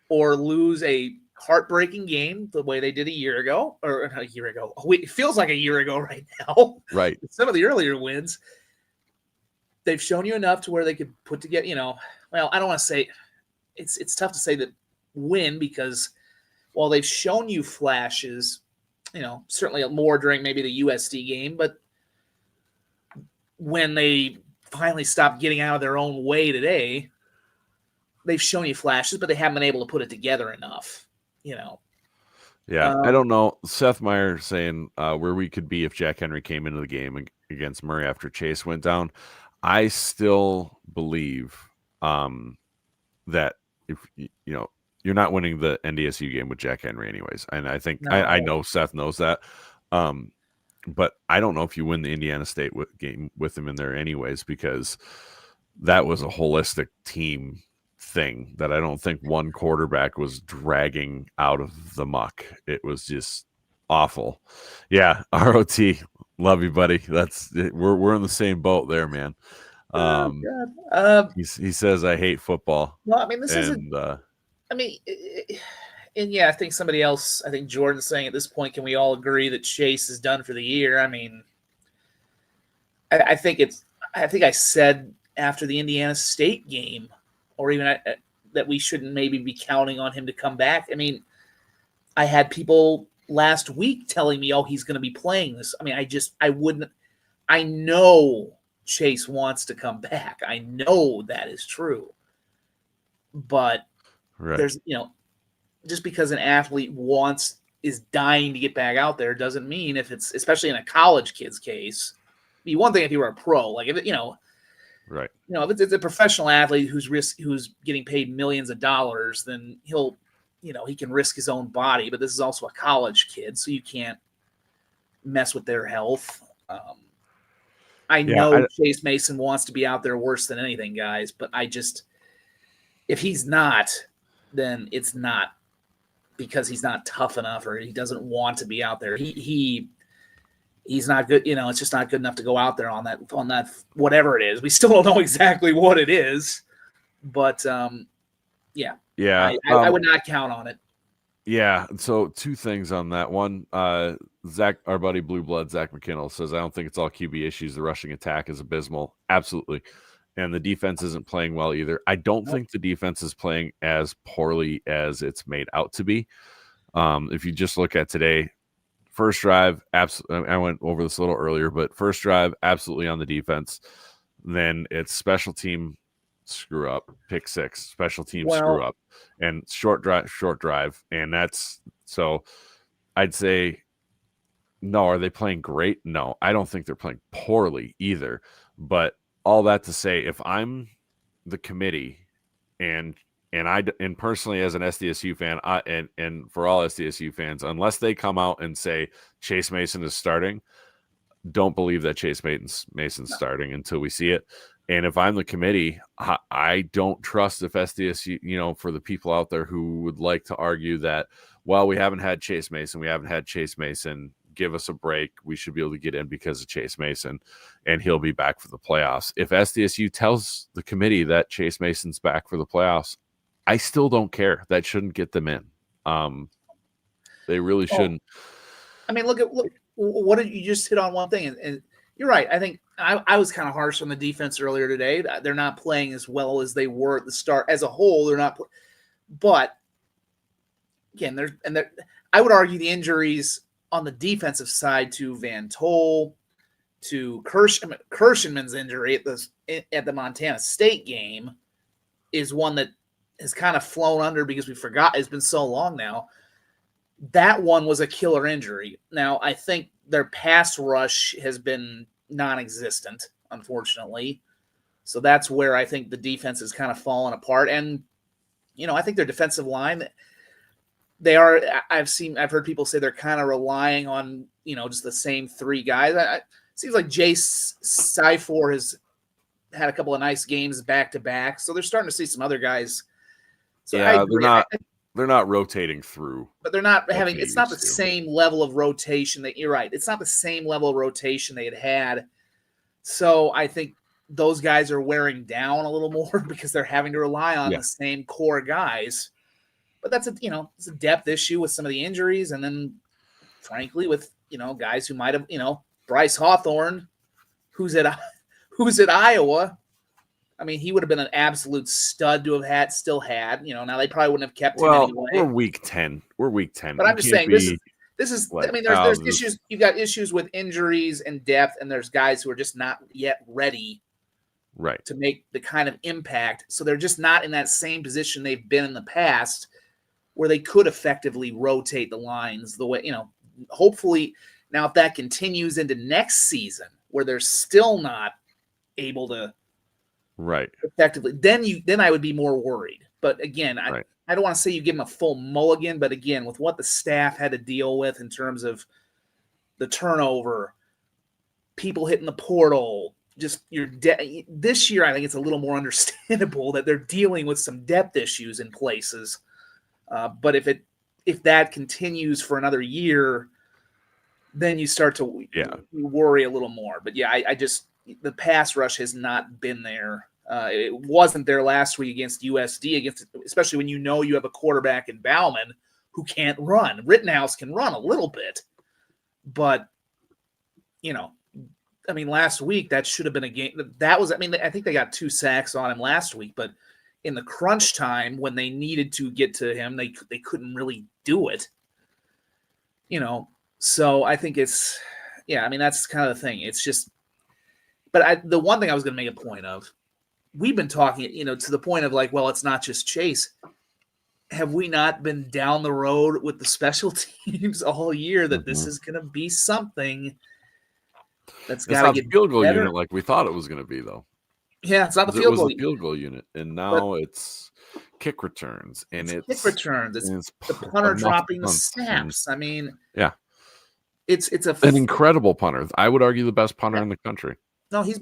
or lose a heartbreaking game the way they did a year ago. It feels like a year ago right now. Right. Some of the earlier wins, they've shown you enough to where they could put together, well, I don't want to say it's tough to say that win because while they've shown you flashes, certainly more during maybe the USD game, but when they finally stopped getting out of their own way today, they've shown you flashes, but they haven't been able to put it together enough, Yeah, I don't know. Seth Meyer saying where we could be if Jack Henry came into the game against Murray after Chase went down. I still believe that if you're not winning the NDSU game with Jack Henry anyways, and I think I No. know Seth knows that. But I don't know if you win the Indiana State game with him in there anyways, because that was a holistic team thing that I don't think one quarterback was dragging out of the muck. It was just awful. Yeah, ROT, love you, buddy. We're in the same boat there, man. Oh God. He says I hate football. Well, I mean, this isn't. And I mean, and yeah, I think somebody else. I think Jordan's saying at this point, can we all agree that Chase is done for the year? I mean, I think it's. I think I said after the Indiana State game, or even that we shouldn't maybe be counting on him to come back. I mean, I had people last week telling me, "Oh, he's going to be playing this." I mean, I wouldn't. I know Chase wants to come back. I know that is true, but there's just because an athlete is dying to get back out there doesn't mean if it's, especially in a college kid's case. It'd be one thing if you were a pro, like if it, right. If it's a professional athlete who's getting paid millions of dollars, then he can risk his own body. But this is also a college kid, so you can't mess with their health. I know Chase Mason wants to be out there worse than anything, guys, but if he's not, then it's not because he's not tough enough or he doesn't want to be out there. He's not good. It's just not good enough to go out there on that whatever it is. We still don't know exactly what it is, but yeah. I would not count on it. Yeah. So 2 things on that. One, Zach, our buddy Blue Blood, Zach McKinnell says, I don't think it's all QB issues. The rushing attack is abysmal. Absolutely. And the defense isn't playing well either. I don't think the defense is playing as poorly as it's made out to be. If you just look at today, first drive, I went over this a little earlier, but first drive, absolutely on the defense. Then it's special team screw up, pick 6, special team screw up, and short drive. And that's so I'd say, no, are they playing great? No, I don't think they're playing poorly either. But all that to say, if I'm the committee and personally as an SDSU fan, and for all SDSU fans, unless they come out and say Chase Mason is starting, don't believe that Chase Mason's starting until we see it. And if I'm the committee, I don't trust if SDSU, for the people out there who would like to argue that, well, we haven't had Chase Mason, give us a break. We should be able to get in because of Chase Mason, and he'll be back for the playoffs. If SDSU tells the committee that Chase Mason's back for the playoffs, I still don't care. That shouldn't get them in. They really shouldn't. I mean, look, what did you just hit on one thing? And you're right. I think I was kind of harsh on the defense earlier today. They're not playing as well as they were at the start. As a whole, they're not. But again, I would argue the injuries on the defensive side to Van Tol, to Kirschman's injury at the Montana State game is one that has kind of flown under because we forgot. It's been so long now. That one was a killer injury. Now, I think their pass rush has been non-existent, unfortunately. So that's where I think the defense has kind of fallen apart. And, I think their defensive line, I've heard people say they're kind of relying on, just the same 3 guys. It seems like Jace Cyfor has had a couple of nice games back to back. So they're starting to see some other guys. So yeah, they're not rotating through, but they're not having. It's not the same level of rotation that you're right. It's not the same level of rotation they had. So I think those guys are wearing down a little more because they're having to rely on the same core guys. But that's it's a depth issue with some of the injuries, and then frankly with guys who might have Bryce Hawthorne, who's at Iowa. I mean, he would have been an absolute stud to have still had. Now they probably wouldn't have kept him anyway. We're week 10. But I'm just saying this is. I mean, there's issues. You've got issues with injuries and depth, and there's guys who are just not yet ready, right, to make the kind of impact. So they're just not in that same position they've been in the past, where they could effectively rotate the lines the way, hopefully now if that continues into next season where they're still not able to effectively, then I would be more worried. But again, I don't want to say you give them a full mulligan, but again, with what the staff had to deal with in terms of the turnover, people hitting the portal, just this year, I think it's a little more understandable that they're dealing with some depth issues in places. But if that continues for another year, then you start to worry a little more. But yeah, I just the pass rush has not been there. It wasn't there last week against USD, especially when you have a quarterback in Bauman who can't run. Rittenhouse can run a little bit, but last week that should have been a game. I think they got 2 sacks on him last week, but in the crunch time when they needed to get to him, they couldn't really do it. So I think it's that's kind of the thing. It's just, but the one thing I was going to make a point of, we've been talking, to the point of like, well, it's not just Chase. Have we not been down the road with the special teams all year that this is going to be something that's got to get the field goal better? unit like we thought it was going to be, though. Yeah, it's not the field goal. It was a field goal unit, and now it's kick returns, and it's kick returns. It's the punter dropping the snaps. It's an incredible punter. I would argue the best punter in the country. No, he's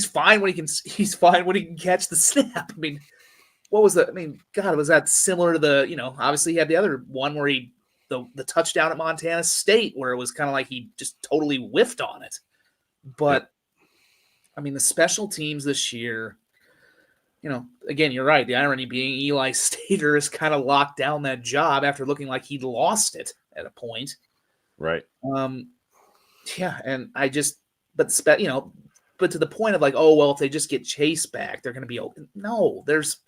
fine when he can. He's fine when he can catch the snap. What was that? God, was that similar to the? Obviously he had the other one where the touchdown at Montana State where it was kind of like he just totally whiffed on it. But the special teams this year, again, you're right. The irony being Eli Stater has kind of locked down that job after looking like he'd lost it at a point. Right. And I just, but to the point of like, oh, well, if they just get Chase back, they're going to be open. No, there's,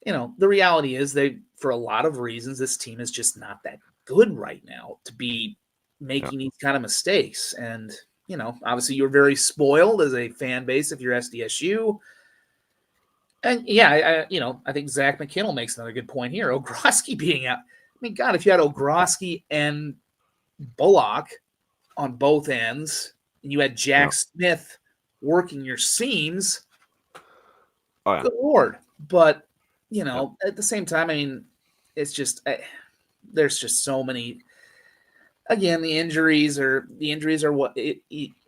the reality is for a lot of reasons, this team is just not that good right now to be making these kind of mistakes. And, obviously you're very spoiled as a fan base if you're SDSU. And I think Zach McKinnell makes another good point here. Ogroski being out. God, if you had Ogroski and Bullock on both ends, and you had Jack Smith working your seams, good Lord. But, at the same time, it's just, there's just so many. Again, the injuries are what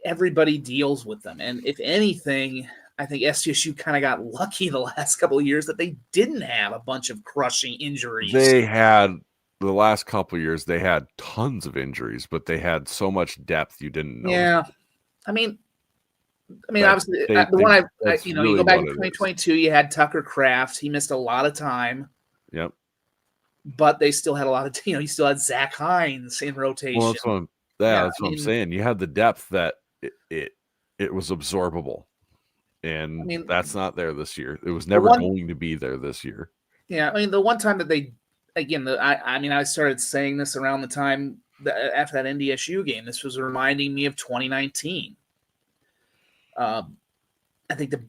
everybody deals with them. And if anything, I think SDSU kind of got lucky the last couple of years that they didn't have a bunch of crushing injuries. They had the last couple of years, they had tons of injuries, but they had so much depth you didn't know. Yeah. Obviously, you go back to 2022, you had Tucker Kraft. He missed a lot of time. Yep. But they still had a lot of, you still had Zach Hines in rotation. Well, that's what I'm saying. You had the depth that it was absorbable, and that's not there this year. It was never going to be there this year. Yeah, the one time that they, again, I started saying this around the time after that NDSU game. This was reminding me of 2019. I think the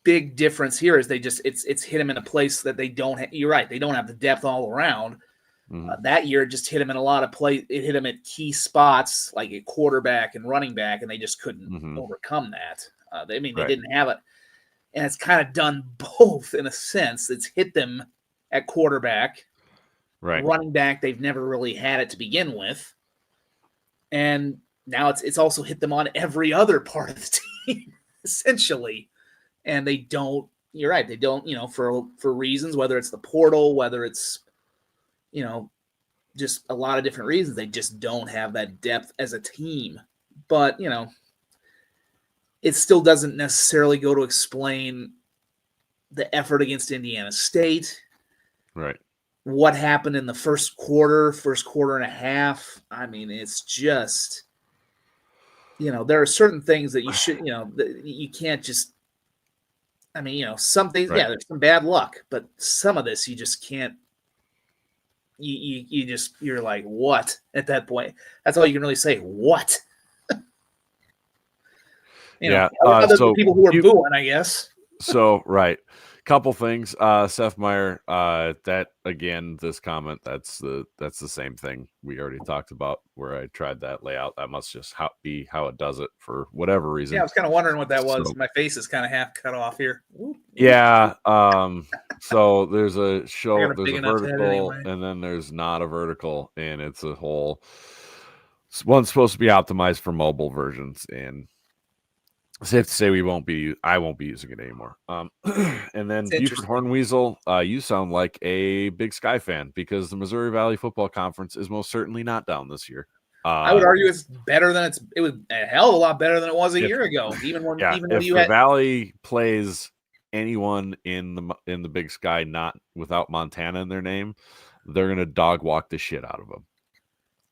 big difference here is it's hit them in a place that they don't you're right, they don't have the depth all around. That year it just hit them in a lot of play. It hit them at key spots like a quarterback and running back, and they just couldn't overcome that. They didn't have it, and it's kind of done both in a sense. It's hit them at quarterback, running back. They've never really had it to begin with, and now it's also hit them on every other part of the team essentially. And they don't, you're right, they don't, for reasons, whether it's the portal, whether it's, just a lot of different reasons, they just don't have that depth as a team. But, it still doesn't necessarily go to explain the effort against Indiana State. Right. What happened in the first quarter and a half. It's just, there are certain things that you should, that you can't just, some things, there's some bad luck, but some of this you just can't. You're like, what at that point? That's all you can really say. What? So people who are booing, I guess. So, right. Couple things. Seth Meyer, that again, this comment, that's the same thing we already talked about where I tried that layout. That must just be how it does it for whatever reason. Yeah, I was kind of wondering what that was. So, My face is kind of half cut off here. yeah. So there's a I got a there's big a enough head vertical anyway. and then there's not a vertical, and it's a whole one's supposed to be optimized for mobile versions, and safe to say I won't be using it anymore. And then It's Buford interesting. Hornweasel, you sound like a Big Sky fan because the Missouri Valley Football Conference is most certainly not down this year. I would argue it's better than it was a hell of a lot better than it was a year ago. Even when if you the had Valley plays anyone in the Big Sky not without Montana in their name, they're gonna dog walk the shit out of them.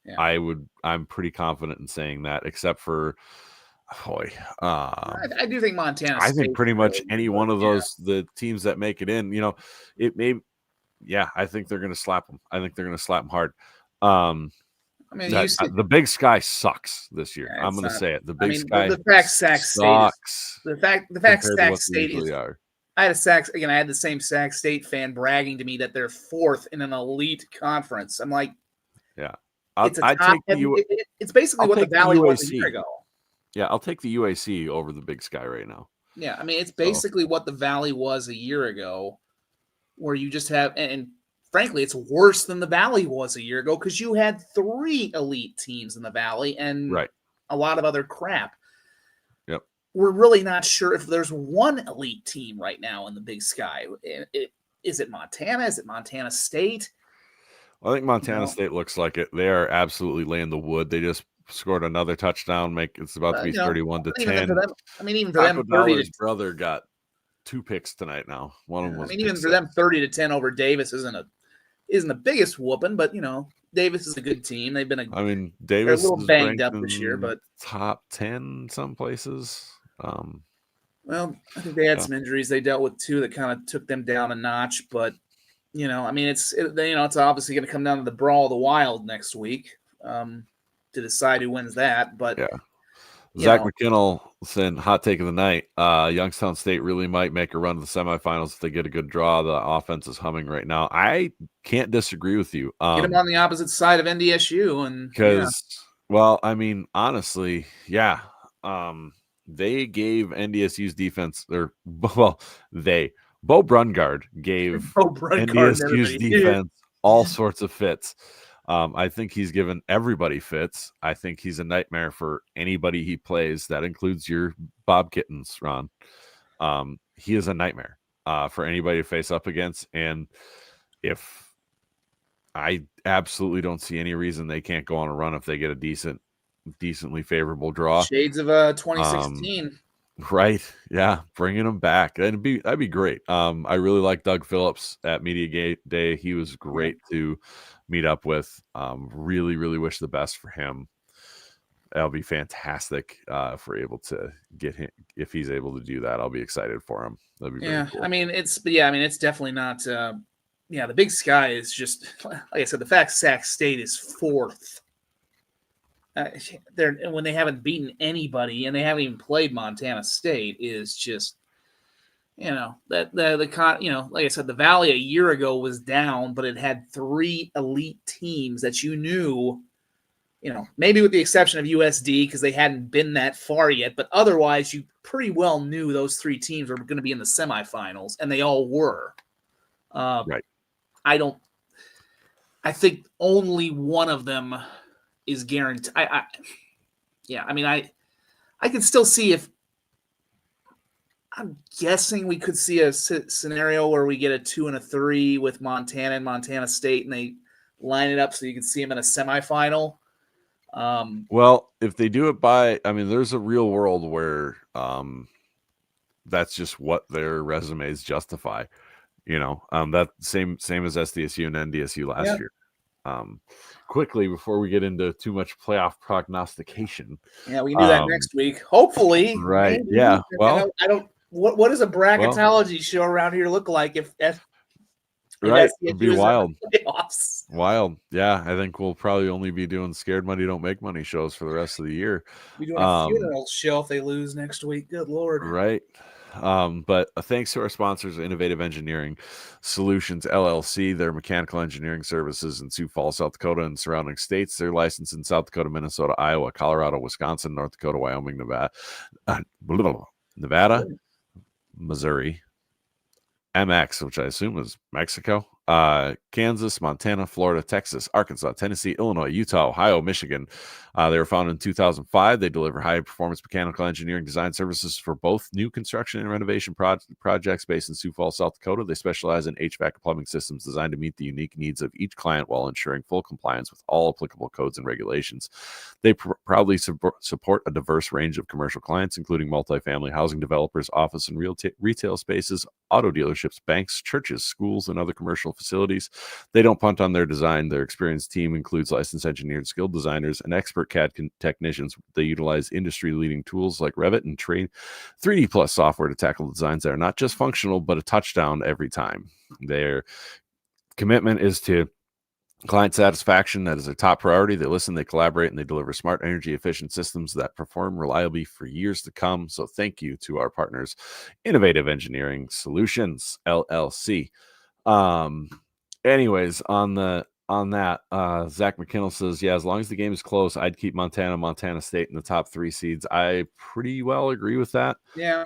Yeah. I'm pretty confident in saying that, except for boy, I do think Montana. I think pretty much really any good, one of those the teams that make it in, it may. Yeah, I think they're going to slap them. I think they're going to slap them hard. I mean, the Big Sky sucks this year. Yeah, I'm going to say it. The Big Sky the fact Sac State sucks. the fact Sac State is. I had the same Sac State fan bragging to me that they're fourth in an elite conference. I'm like, yeah, it's basically what the Valley was a year ago. Yeah, I'll take the UAC over the Big Sky right now. Yeah, I mean, it's basically what the Valley was a year ago, where you just have, and frankly, it's worse than the Valley was a year ago because you had 3 elite teams in the Valley and a lot of other crap. Yep. We're really not sure if there's one elite team right now in the Big Sky. Is it Montana? Is it Montana State? I think Montana State looks like it. They are absolutely laying the wood. They just scored another touchdown. It's about to be 31-10. Even for them, 30 brother got 2 picks tonight. Now one of them was. Even for them, 30-10 over Davis isn't the biggest whooping, but Davis is a good team. They've been Davis they're a little banged up this year, but top 10 some places. Well, I think they had some injuries they dealt with too that kind of took them down a notch, but. It's obviously going to come down to the Brawl of the Wild next week to decide who wins that. But Zach McKinnell saying hot take of the night. Youngstown State really might make a run to the semifinals if they get a good draw. The offense is humming right now. I can't disagree with you. Get them on the opposite side of NDSU, and well, I mean, honestly, yeah. They gave NDSU's defense, Bo Brungard gave NDSU's defense all sorts of fits. I think he's given everybody fits. I think he's a nightmare for anybody he plays. That includes your Bob Kittens, Ron. He is a nightmare for anybody to face up against. And if I absolutely don't see any reason they can't go on a run if they get a decently favorable draw. Shades of 2016. Right. Yeah. Bringing him back. That'd be great. I really like Doug Phillips at Media Day. He was great to meet up with. Really, really wish the best for him. That'll be fantastic if we're able to get him. If he's able to do that, I'll be excited for him. That'd be very cool. It's definitely not. The Big Sky is just, like I said, the fact Sac State is fourth. When they haven't beaten anybody and they haven't even played Montana State is just, like I said, the Valley a year ago was down, but it had 3 elite teams that you knew, maybe with the exception of USD because they hadn't been that far yet, but otherwise you pretty well knew those 3 teams were going to be in the semifinals, and they all were. Right. I think only one of them is guaranteed. I can still see if I'm guessing we could see a scenario where we get a 2 and a 3 with Montana and Montana State, and they line it up so you can see them in a semifinal. Well, if they do it there's a real world where that's just what their resumes justify. That same as SDSU and NDSU last year. Quickly before we get into too much playoff prognostication. Yeah, we can do that next week. Hopefully. Right. Maybe. Yeah. Well, I don't. What does a bracketology show around here look like if right, it'd be wild. Wild. Yeah, I think we'll probably only be doing Scared Money Don't Make Money shows for the rest of the year. We're doing a funeral show if they lose next week. Good Lord. Right. But thanks to our sponsors, Innovative Engineering Solutions LLC, their mechanical engineering services in Sioux Falls, South Dakota, and surrounding states. They're licensed in South Dakota, Minnesota, Iowa, Colorado, Wisconsin, North Dakota, Wyoming, Nevada, Missouri, MX, which I assume is Mexico, Kansas, Montana, Florida, Texas, Arkansas, Tennessee, Illinois, Utah, Ohio, Michigan. They were founded in 2005. They deliver high-performance mechanical engineering design services for both new construction and renovation projects based in Sioux Falls, South Dakota. They specialize in HVAC and plumbing systems designed to meet the unique needs of each client while ensuring full compliance with all applicable codes and regulations. They proudly support a diverse range of commercial clients, including multifamily housing developers, office and retail spaces, auto dealerships, banks, churches, schools, and other commercial facilities. They don't punt on their design. Their experienced team includes licensed engineers, skilled designers, and expert CAD technicians. They utilize industry-leading tools like Revit and 3D Plus software to tackle designs that are not just functional, but a touchdown every time. Their commitment is to client satisfaction. That is their top priority. They listen, they collaborate, and they deliver smart, energy-efficient systems that perform reliably for years to come. So thank you to our partners, Innovative Engineering Solutions, LLC. Anyways, on that, Zach McKinnell says, yeah, as long as the game is close, I'd keep Montana State in the top 3 seeds. I pretty well agree with that. Yeah.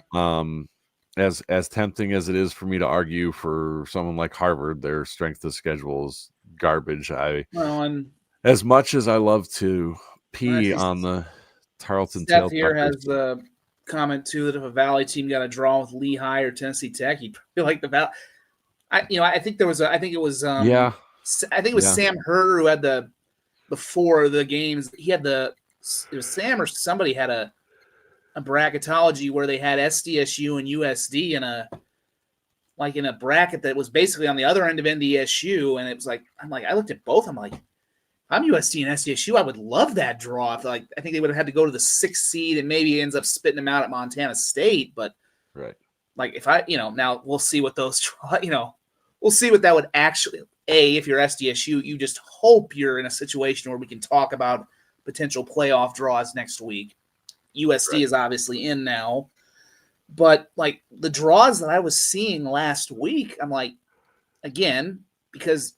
As tempting as it is for me to argue for someone like Harvard, their strength of schedule is garbage. As much as I love to pee on the Tarleton Seth here has a comment too that if a Valley team got a draw with Lehigh or Tennessee Tech, he'd feel like the Valley. I think it was Sam Herder who had before the games. It was Sam or somebody had a bracketology where they had SDSU and USD in a bracket that was basically on the other end of NDSU, and it was like I looked at both. I'm like, I'm USD and SDSU. I would love that draw. I think they would have had to go to the 6th seed and maybe ends up spitting them out at Montana State. But right, if now we'll see what those draw. We'll see what that would actually. If you're SDSU, you just hope you're in a situation where we can talk about potential playoff draws next week. USD is obviously in now, but the draws that I was seeing last week, I'm like, again, because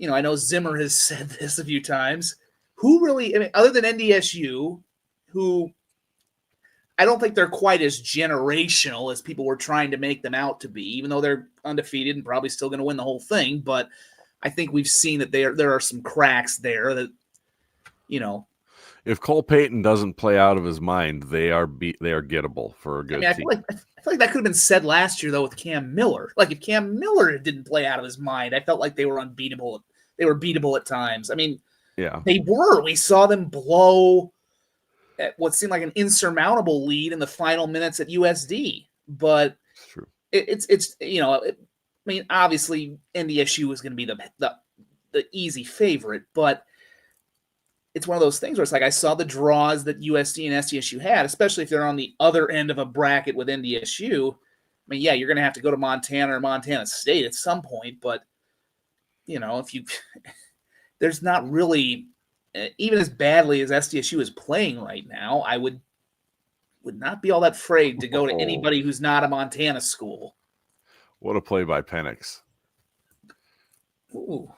I know Zimmer has said this a few times. Who really, other than NDSU, who I don't think they're quite as generational as people were trying to make them out to be, even though they're undefeated and probably still going to win the whole thing. But I think we've seen that there are some cracks there that, if Cole Payton doesn't play out of his mind, they are gettable for a good team. I feel like that could have been said last year though with Cam Miller. If Cam Miller didn't play out of his mind, I felt like they were unbeatable. They were beatable at times. Yeah, they were. We saw them blow at what seemed like an insurmountable lead in the final minutes at USD. But it's obviously NDSU is going to be the easy favorite, but it's one of those things where it's I saw the draws that USD and SDSU had, especially if they're on the other end of a bracket with NDSU. You're going to have to go to Montana or Montana State at some point, but if you there's not really, even as badly as SDSU is playing right now, I would not be all that afraid to go to anybody who's not a Montana school. What a play by Penix. Ooh,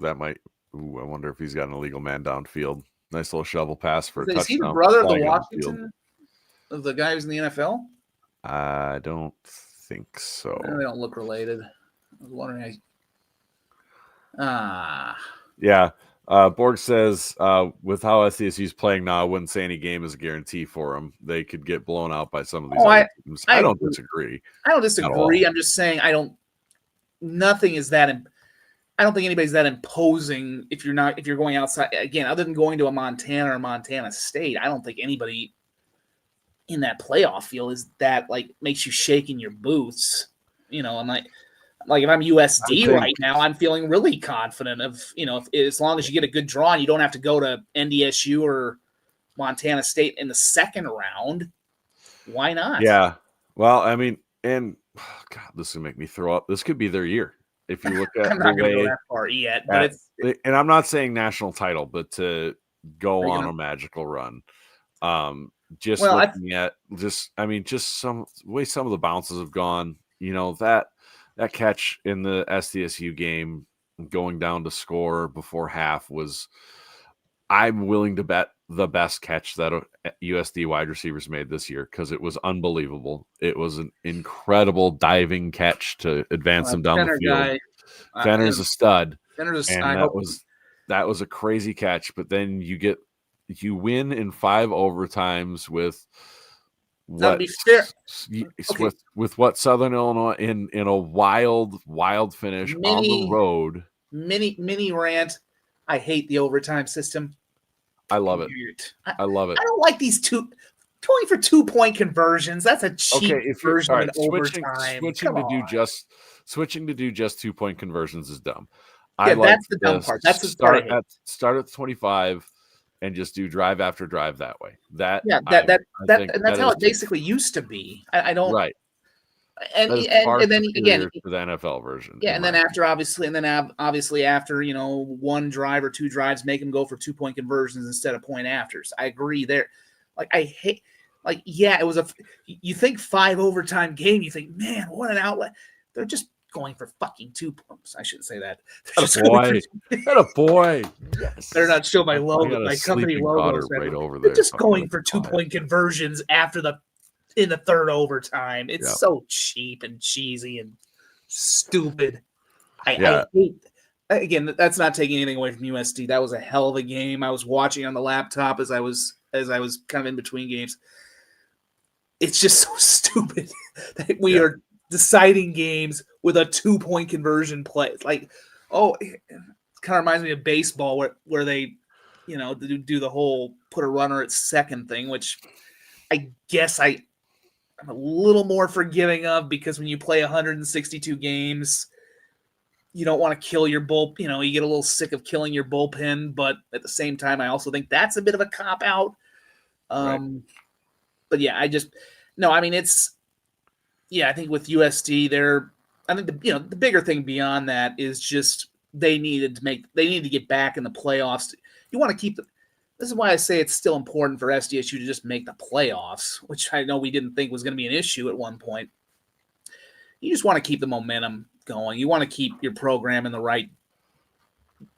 that might. I wonder if he's got an illegal man downfield. Nice little shovel pass for a touchdown. Is he the brother of the Washington, of the guy who's in the NFL? I don't think so. They don't look related. I was wondering. Yeah. Borg says, with how SDSU's playing now, I wouldn't say any game is a guarantee for them. They could get blown out by some of these other teams. I don't disagree. I don't disagree. I'm just saying nothing is that. I don't think anybody's that imposing if you're going outside. Again, other than going to a Montana or Montana State, I don't think anybody in that playoff field is that makes you shake in your boots. I'm if I'm USD right now, I'm feeling really confident of, if as long as you get a good draw and you don't have to go to NDSU or Montana State in the second round, why not? Yeah. Well, and God, this will make me throw up. This could be their year. If you look at I'm not going to go that far yet, but and I'm not saying national title, but to go on a magical run. just Well, looking at just some way some of the bounces have gone. That catch in the SDSU game going down to score before half was, I'm willing to bet, the best catch that USD wide receivers made this year, because it was unbelievable. It was an incredible diving catch to advance them down the Fenner field. guy, Fenner's a stud, and I hope that was a crazy catch. But then you win in 5 overtimes with now to what be fair. Okay, with what Southern Illinois in a wild finish on the road. mini rant. I hate the overtime system. I love it. I love it. I don't like these going for 2-point conversions. That's a cheap version of an overtime. Switching to do just 2-point conversions is dumb. Yeah, that's the dumb part. That's the part I hate. Start at the 25 and just do drive after drive that way. That's how it basically used to be. I don't right. And then again to the NFL version. Yeah, and then obviously after one drive or 2 drives, make them go for 2-point conversions instead of point afters. I agree there. I hate it was you think 5 overtime game, you think, man, what an outlet. They're just going for fucking 2 points. I shouldn't say that. Had a boy. Yes. They're not showing my logo, my company logo right over there. They're just going for 2-point conversions in the 3rd overtime. It's so cheap and cheesy and stupid. I hate. Again, that's not taking anything away from USD. That was a hell of a game. I was watching on the laptop as I was kind of in between games. It's just so stupid that we are deciding games with a 2-point conversion play. It's it kind of reminds me of baseball where they, do the whole put a runner at second thing, which I guess I'm a little more forgiving of, because when you play 162 games, you don't want to kill your you get a little sick of killing your bullpen, but at the same time, I also think that's a bit of a cop out. Right. But yeah, I think with USD, I think the bigger thing beyond that is just they need to get back in the playoffs. You want to keep this is why I say it's still important for SDSU to just make the playoffs, which I know we didn't think was going to be an issue at one point. You just want to keep the momentum going. You want to keep your program in the right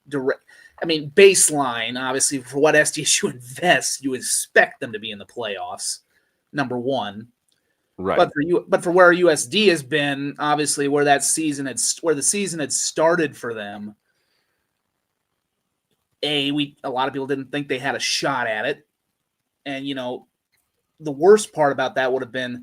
baseline, obviously, for what SDSU invests, you expect them to be in the playoffs, number one. Right. But for where USD has been, obviously, where the season had started for them, a lot of people didn't think they had a shot at it. And, the worst part about that would have been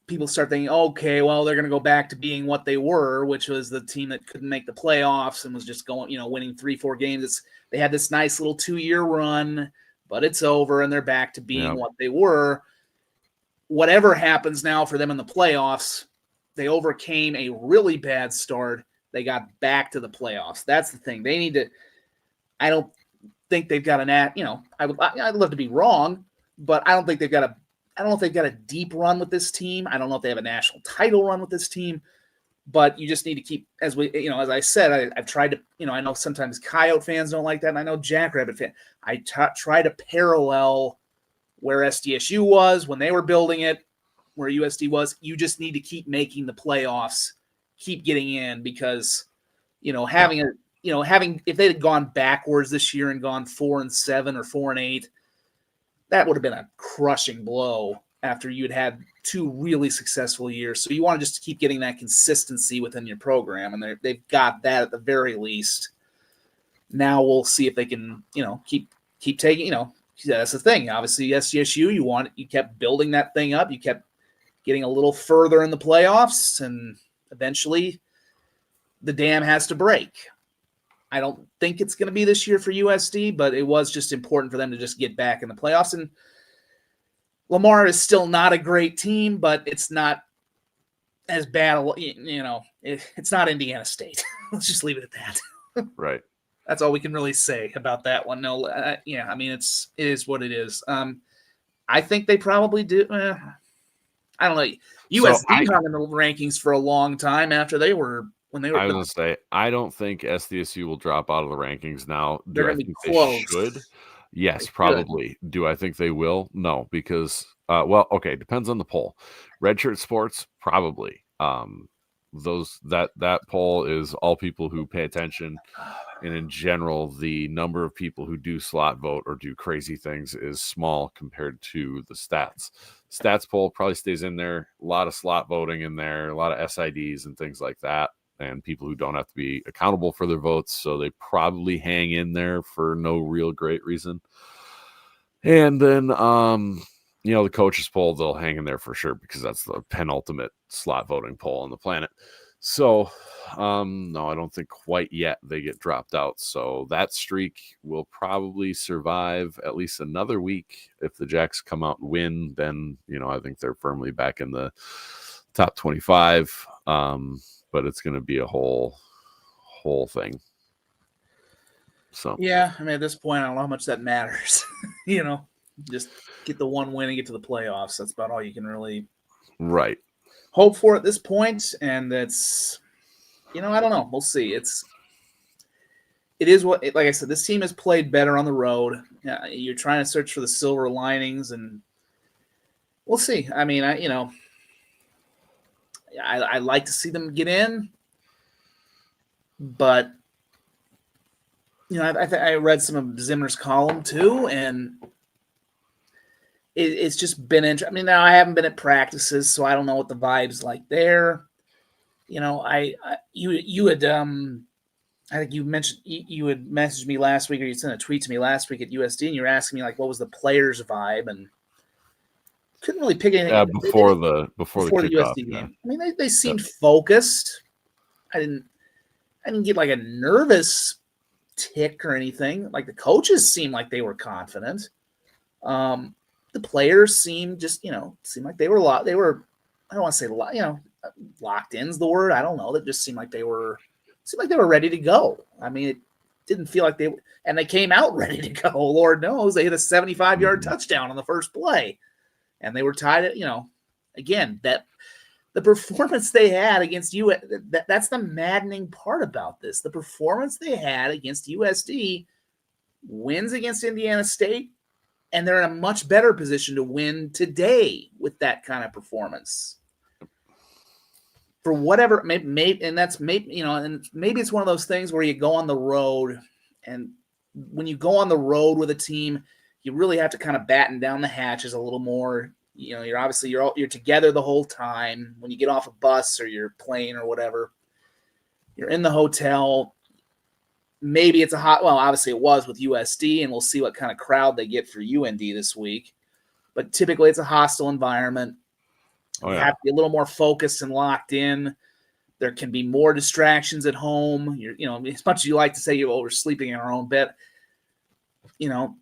people start thinking, okay, well, they're going to go back to being what they were, which was the team that couldn't make the playoffs and was just going, winning 3-4 games. They had this nice little 2-year run, but it's over and they're back to being what they were. Whatever happens now for them in the playoffs, they overcame a really bad start. They got back to the playoffs. That's the thing. They need to. I don't think they've got I'd love to be wrong, but I don't think they've got I don't know if they've got a deep run with this team. I don't know if they have a national title run with this team, but you just need to keep, as I said, I've tried to, I know sometimes Coyote fans don't like that, and I know Jackrabbit fans. I try to parallel where SDSU was when they were building it, where USD was. You just need to keep making the playoffs, keep getting in, because, if they had gone backwards this year and gone 4-7 or 4-8, that would have been a crushing blow after you'd had 2 really successful years. So you want to just keep getting that consistency within your program, and they've got that at the very least. Now we'll see if they can, keep taking, that's the thing. Obviously, SDSU, you kept building that thing up. You kept getting a little further in the playoffs, and eventually the dam has to break. I don't think it's going to be this year for USD, but it was just important for them to just get back in the playoffs. And Lamar is still not a great team, but it's not as bad. It's not Indiana State. Let's just leave it at that. Right. That's all we can really say about that one. No, it is what it is. I think they probably do. I don't know. USD hung in the rankings for a long time after they were. I was going to say, I don't think SDSU will drop out of the rankings now. They're going to be close. They should. Yes, Good. probably. Do I think they will? No, because well, okay, depends on the poll. Redshirt sports, probably. That poll is all people who pay attention, and in general, the number of people who do slot vote or do crazy things is small compared to the stats. Stats poll probably stays in there. A lot of slot voting in there, a lot of SIDs and things like that, and people who don't have to be accountable for their votes, so they probably hang in there for no real great reason. And then the coaches poll, they'll hang in there for sure because that's the penultimate slot voting poll on the planet. So no, I don't think quite yet they get dropped out. So that streak will probably survive at least another week. If the Jacks come out and win, then I think they're firmly back in the top 25. But it's going to be a whole thing. So Yeah, I mean, at this point, I don't know how much that matters. Just get the one win and get to the playoffs. That's about all you can really right. hope for at this point. And that's, I don't know. We'll see. It is what, like I said, this team has played better on the road. You're trying to search for the silver linings, and we'll see. I mean, I like to see them get in, but I read some of Zimmer's column too, and it's just been interesting. I mean, now I haven't been at practices, so I don't know what the vibe's like there. You had I think you mentioned you had messaged me last week, or you sent a tweet to me last week at USD, and you were asking me like what was the players' vibe, and couldn't really pick anything. Yeah, before the kickoff, USD game. I mean, they seemed focused. I didn't get like a nervous tick or anything. Like the coaches seemed like they were confident. The players seemed like they were I don't want to say locked in's the word. I don't know. That just seemed like they were ready to go. I mean, it didn't feel like and they came out ready to go. Lord knows they hit a 75-yard touchdown on the first play, and they were tied at, again, that the performance they had against that's the maddening part about this. The performance they had against USD wins against Indiana State, and they're in a much better position to win today with that kind of performance. For whatever, maybe and maybe it's one of those things where you go on the road, and when you go on the road with a team, you really have to kind of batten down the hatches a little more. You're together the whole time. When you get off a bus or your plane or whatever, you're in the hotel. Maybe it's obviously it was with USD, and we'll see what kind of crowd they get for UND this week. But typically it's a hostile environment. You have to be a little more focused and locked in. There can be more distractions at home. As much as you like to say we're sleeping in our own bed,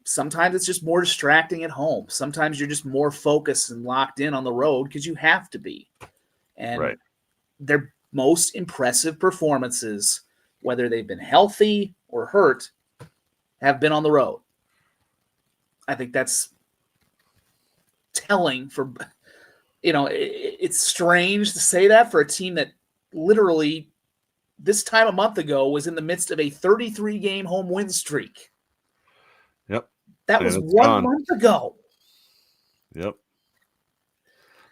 sometimes it's just more distracting at home. Sometimes you're just more focused and locked in on the road because you have to be. And their most impressive performances, whether they've been healthy or hurt, have been on the road. I think that's telling for, it's strange to say that for a team that literally this time a month ago was in the midst of a 33-game home win streak. Yep. That was 1 month ago. Yep.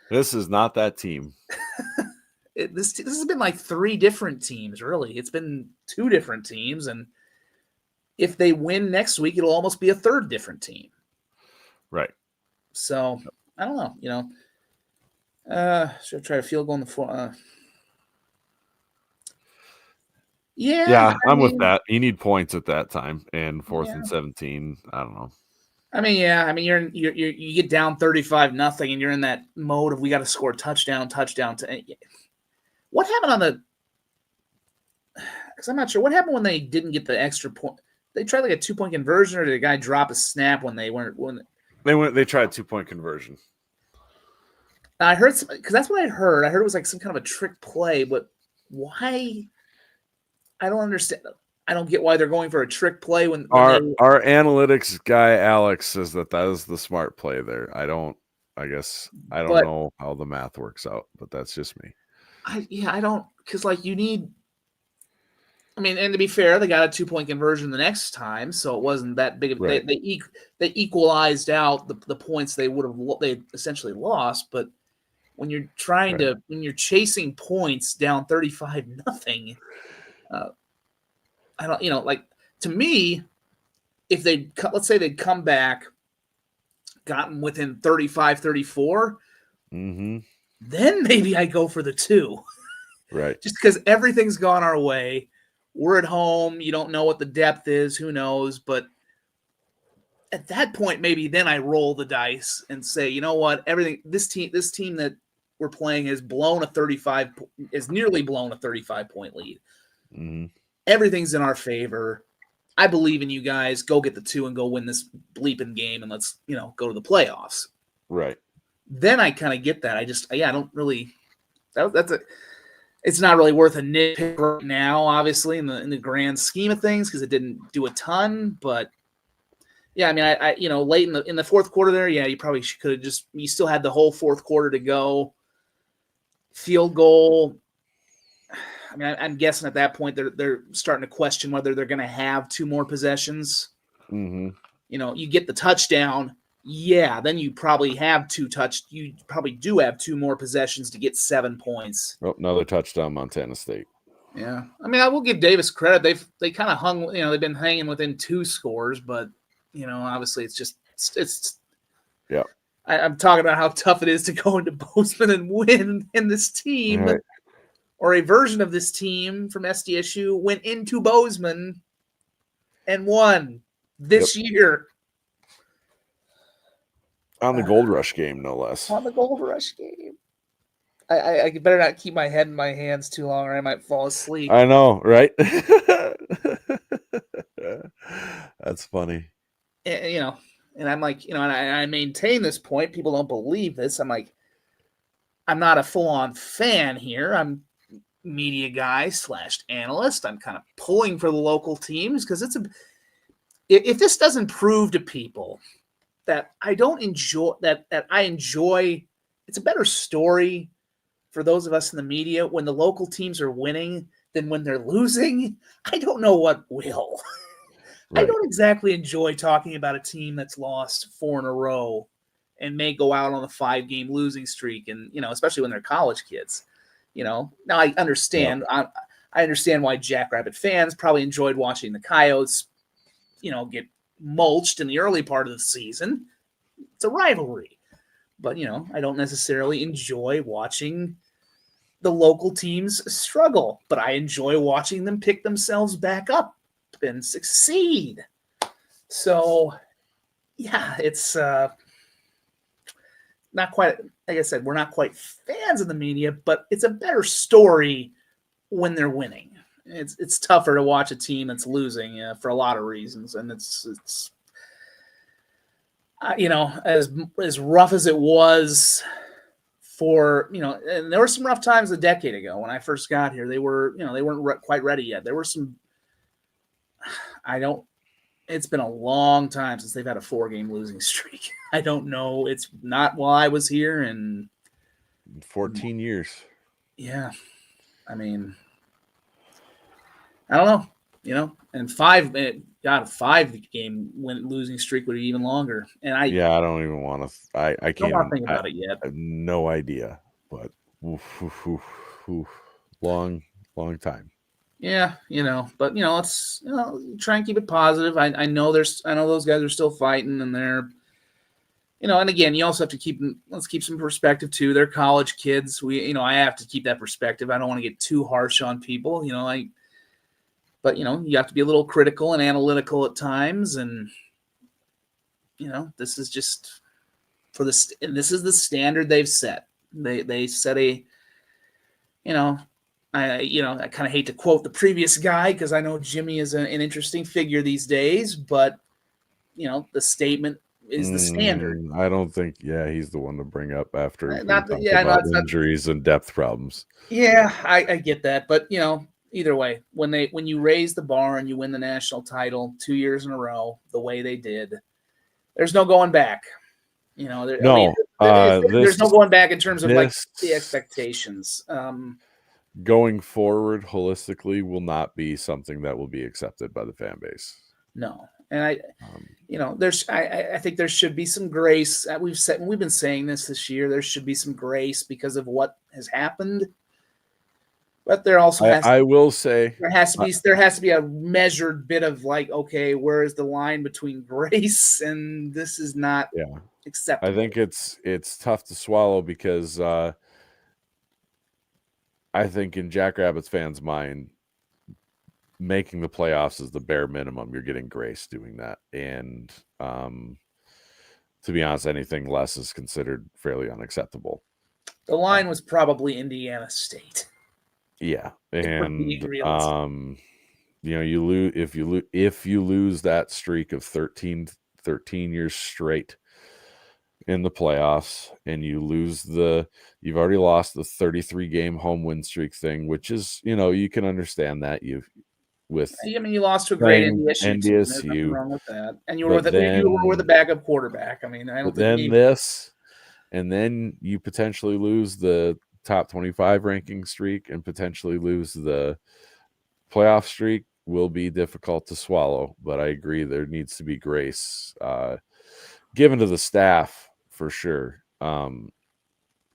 This is not that team. This has been like 3 different teams, really. It's been 2 different teams, and if they win next week, it'll almost be a 3rd different team. Right. So, I don't know, should I try to field goal in the Yeah, I'm with that. You need points at that time, and 4th and 17. I don't know. I mean, you get down 35-0, and you're in that mode of we got to score touchdown. What happened on the? Because I'm not sure what happened when they didn't get the extra point. They tried like a 2-point conversion, or did a guy drop a snap when they weren't? They tried a 2-point conversion. I heard because that's what I heard. I heard it was like some kind of a trick play, but why? I don't understand. I don't get why they're going for a trick play when our analytics guy Alex says that is the smart play there. I don't know how the math works out, but that's just me. I don't, because like you need I mean, and to be fair, they got a 2-point conversion the next time, so it wasn't that big of Right. they equalized out the points they would have they essentially lost. But when you're Right. when you're chasing points down 35-0, I don't, like, to me, if let's say they'd come back, gotten within 35-34, Mm-hmm. then maybe I go for the 2. Right. Just because everything's gone our way. We're at home. You don't know what the depth is. Who knows? But at that point, maybe then I roll the dice and say, you know what? This team that we're playing has nearly blown a 35-point lead. Mm-hmm. Everything's in our favor. I believe in you guys. Go get the 2 and go win this bleeping game, and let's, go to the playoffs. Right. Then I kind of get that. I don't really. It's not really worth a nitpick right now, obviously, in the grand scheme of things, because it didn't do a ton. But yeah, I mean, I late in the fourth quarter there, yeah, you probably could have you still had the whole fourth quarter to go. Field goal. I mean, I'm guessing at that point they're starting to question whether they're going to have 2 more possessions. Mm-hmm. You get the touchdown. Yeah, then you probably have you probably do have 2 more possessions to get 7 points. Oh, another touchdown, Montana State. Yeah, I mean, I will give Davis credit. They kind of hung. They've been hanging within 2 scores, but obviously it's. Yeah. I'm talking about how tough it is to go into Bozeman and win, and this team, Right. or a version of this team from SDSU, went into Bozeman and won this year. On the Gold Rush game, no less. On the Gold Rush game. I better not keep my head in my hands too long, or I might fall asleep. I know, right? That's funny. And I'm like, and I maintain this point. People don't believe this. I'm like, I'm not a full-on fan here. I'm media guy / analyst. I'm kind of pulling for the local teams because if this doesn't prove to people that I don't enjoy that I enjoy, it's a better story for those of us in the media when the local teams are winning than when they're losing. I don't know what will. Right. I don't exactly enjoy talking about a team that's lost 4 in a row and may go out on a 5-game losing streak, and especially when they're college kids. Now I understand. Yep. I understand why Jackrabbit fans probably enjoyed watching the Coyotes, get mulched in the early part of the season. It's a rivalry. But, I don't necessarily enjoy watching the local teams struggle, but I enjoy watching them pick themselves back up and succeed. So, yeah, it's not quite, like I said, we're not quite fans of the media, but it's a better story when they're winning. It's tougher to watch a team that's losing for a lot of reasons, and it's as rough as it was for and there were some rough times a decade ago when I first got here. They weren't quite ready yet. There were some. It's been a long time since they've had a 4-game losing streak. I don't know. It's not while I was here in 14 years. Yeah, I mean, I don't know. And 5-game losing streak would be even longer. And I don't even want to. I can't. Don't want to think about it yet. I have no idea, but long time. Yeah, but let's try and keep it positive. I know those guys are still fighting, and they're and again, you also have to let's keep some perspective too. They're college kids. I have to keep that perspective. I don't want to get too harsh on people, but you have to be a little critical and analytical at times, and this is just and this is the standard they've set. They set a I kind of hate to quote the previous guy because I know Jimmy is an interesting figure these days, but the statement is the standard. I don't think. Yeah, he's the one to bring up after about injuries and depth problems. Yeah, I get that, but either way, when you raise the bar and you win the national title 2 years in a row the way they did, there's no going back. There's no going back in terms of like the expectations. going forward holistically will not be something that will be accepted by the fan base. No, and Um, I think there should be some grace. We've been saying this year. There should be some grace because of what has happened, but there also I will say there has to be a measured bit of like, okay, where is the line between grace and this is not yeah, I acceptable. think it's tough to swallow because I think in Jackrabbits fans' mind, making the playoffs is the bare minimum. You're getting grace doing that, and to be honest, anything less is considered fairly unacceptable. The line was probably Indiana State. Yeah, If we're and being realistic. you lose if you lose that streak of 13 years straight in the playoffs, and you've already lost the 33 game home win streak thing, which is, you can understand that with I mean, you lost to a great playing NDSU team. There's nothing NDSU, were wrong with that. And you but were the then backup quarterback. I mean, I don't but think then anybody. this, and then you potentially lose the top 25 ranking streak and potentially lose the playoff streak will be difficult to swallow. But I agree, there needs to be grace given to the staff for sure,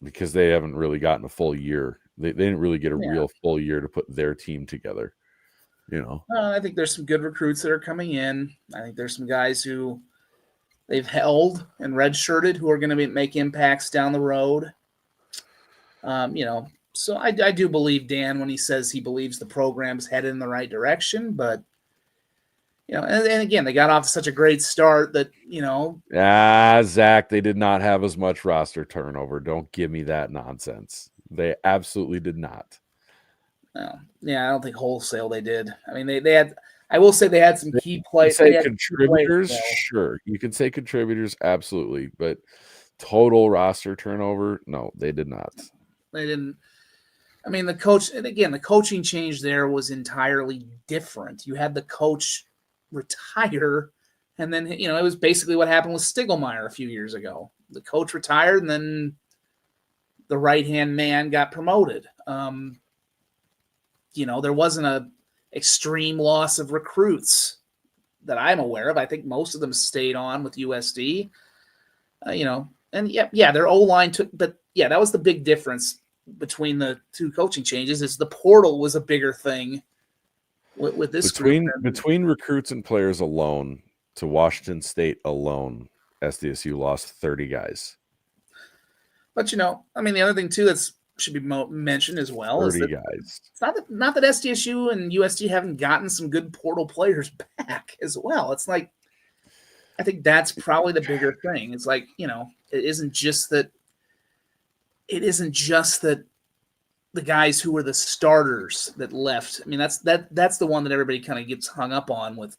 because they haven't really gotten a full year. They didn't really get a Yeah. real full year to put their team together. I think there's some good recruits that are coming in. I think there's some guys who they've held and redshirted who are going to make impacts down the road. So I do believe Dan when he says he believes the program's headed in the right direction. But and again, they got off to such a great start that Zach, they did not have as much roster turnover. Don't give me that nonsense. They absolutely did not. Yeah, I don't think wholesale they did. I mean, they had. I will say they had some key players. Say contributors, sure. You can say contributors, absolutely, but total roster turnover, no, they did not. They didn't. I mean, the coaching change there was entirely different. You had the coach retire, and then it was basically what happened with Stiglmeyer a few years ago. The coach retired, and then the right-hand man got promoted. There wasn't a extreme loss of recruits that I'm aware of. I think most of them stayed on with USD. And their O-line took, but yeah, that was the big difference between the two coaching changes. Is the portal was a bigger thing with this between recruits and players alone to Washington State alone, SDSU lost 30 guys. But I mean, the other thing too that's should be mentioned as well 30 is that guys. It's not that SDSU and USD haven't gotten some good portal players back as well. It's like I think that's probably the bigger thing. It's like it isn't just that the guys who were the starters that left. I mean, that's the one that everybody kind of gets hung up on with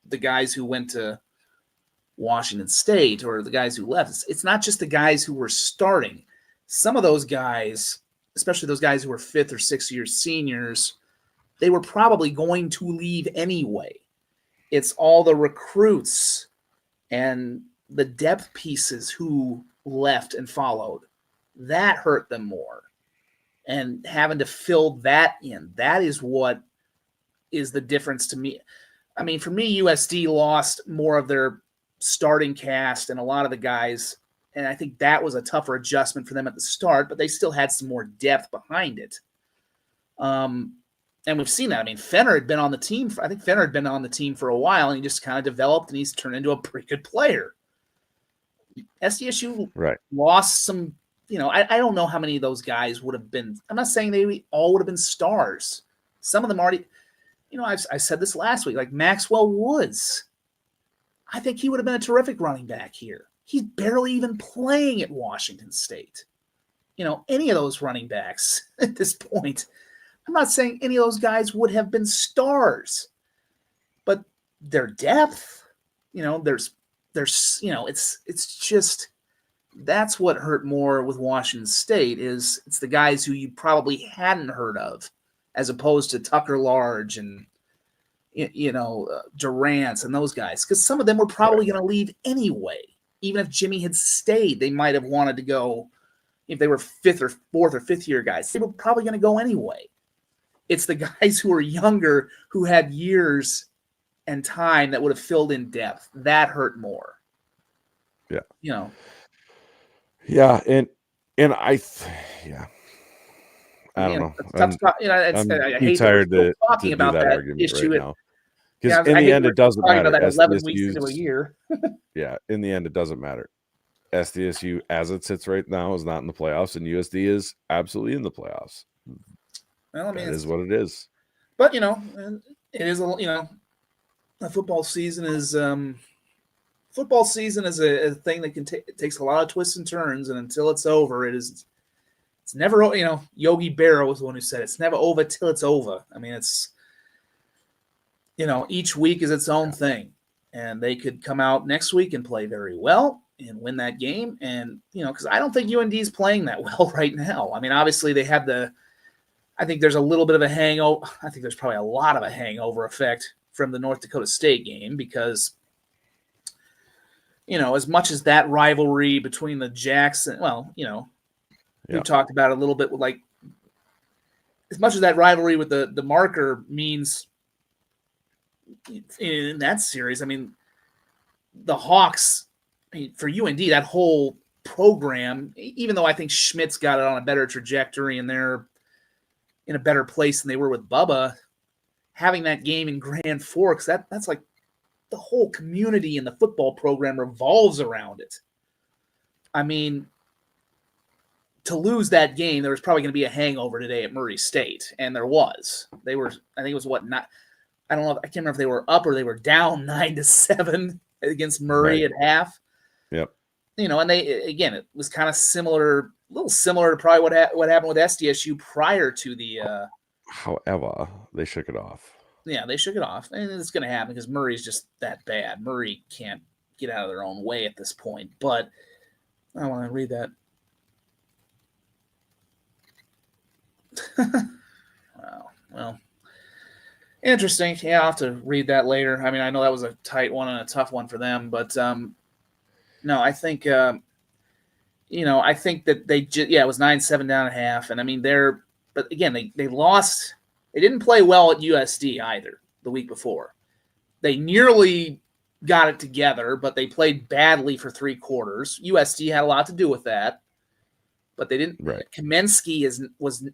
the guys who went to Washington State or the guys who left. It's not just the guys who were starting. Some of those guys, especially those guys who were 5th or 6th year seniors, they were probably going to leave anyway. It's all the recruits and the depth pieces who left and followed. That hurt them more. And having to fill that in, that is what is the difference to me. I mean, for me, USD lost more of their starting cast and a lot of the guys, and I think that was a tougher adjustment for them at the start, but they still had some more depth behind it. And we've seen that. I mean, Fenner had been on the team. I think Fenner had been on the team for a while, and he just kind of developed, and he's turned into a pretty good player. SDSU lost some. I don't know how many of those guys would have been. I'm not saying they all would have been stars. Some of them already. I said this last week. Like Maxwell Woods, I think he would have been a terrific running back here. He's barely even playing at Washington State. Any of those running backs at this point. I'm not saying any of those guys would have been stars, but their depth, it's just that's what hurt more with Washington State is it's the guys who you probably hadn't heard of, as opposed to Tucker Large and Durant and those guys, because some of them were probably going to leave anyway. Even if Jimmy had stayed, they might have wanted to go. If they were 4th or 5th year guys, they were probably going to go anyway. It's the guys who are younger who had years and time that would have filled in depth. That hurt more. Yeah. Yeah, and yeah. I don't know. It's tough to talk. I too hate that we're tired still to talking do about that that argument right issue. now. Because in I the hate end, we're it still doesn't talking matter. about that 11 weeks into a year. Yeah, in the end, it doesn't matter. SDSU, as it sits right now, is not in the playoffs, and USD is absolutely in the playoffs. Well, That is what it is. But it is a football season is a thing that takes a lot of twists and turns, and until it's over, it's never. Yogi Berra was the one who said it's never over till it's over. I mean, it's each week is its own thing, and they could come out next week and play very well and win that game, and because I don't think UND is playing that well right now. I mean, obviously they had I think there's a little bit of a hangover. I think there's probably a lot of a hangover effect from the North Dakota State game because, as much as that rivalry between the Jackson, we talked about it a little bit with as much as that rivalry with the marker means in that series. I mean, the Hawks, for UND, that whole program, even though I think Schmidt's got it on a better trajectory and they're in a better place than they were with Bubba, having that game in Grand Forks, that's like the whole community in the football program revolves around it. I mean, to lose that game, there was probably going to be a hangover today at Murray State, and there was. They were, I think it was I don't know, I can't remember if they were up or they were down 9-7 against Murray at half. Yep. And it was kind of similar, a little similar to probably what happened with SDSU prior to the. However, they shook it off. Yeah, they shook it off, and it's going to happen because Murray's just that bad. Murray can't get out of their own way at this point. But I want to read that. Wow. Well, interesting. Yeah, I'll have to read that later. I mean, I know that was a tight one and a tough one for them, but no, I think I think that it was 9-7 down at half, and I mean but again they lost. They didn't play well at USD either the week before. They nearly got it together, but they played badly for 3 quarters. USD had a lot to do with that, but they didn't. Right. Kaminsky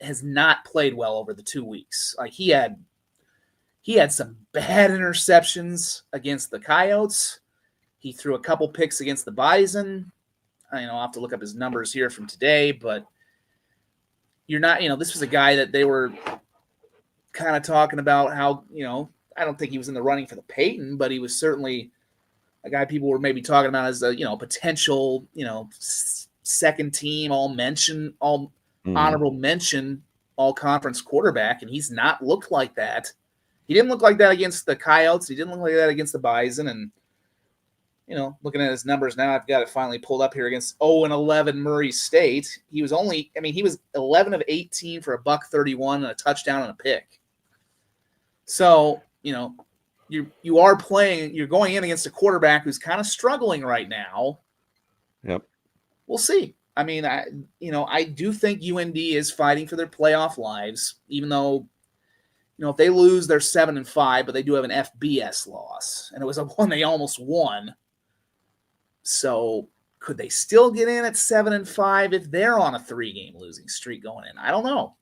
has not played well over the 2 weeks. Like he had some bad interceptions against the Coyotes. He threw a couple picks against the Bison. I'll have to look up his numbers here from today, but you're not. This was a guy that they were kind of talking about how, I don't think he was in the running for the Peyton, but he was certainly a guy people were maybe talking about as a, potential, second team, all honorable mention, all conference quarterback. And he's not looked like that. He didn't look like that against the Coyotes. He didn't look like that against the Bison. And, looking at his numbers now, I've got it finally pulled up here against 0-11 Murray State. He was 11 of 18 for $131 and a touchdown and a pick. So, you are playing, you're going in against a quarterback who's kind of struggling right now. Yep. We'll see. I mean, I do think UND is fighting for their playoff lives, even though, if they lose, they're 7-5, but they do have an FBS loss, and it was a one they almost won. So could they still get in at 7-5 if they're on a 3-game losing streak going in? I don't know.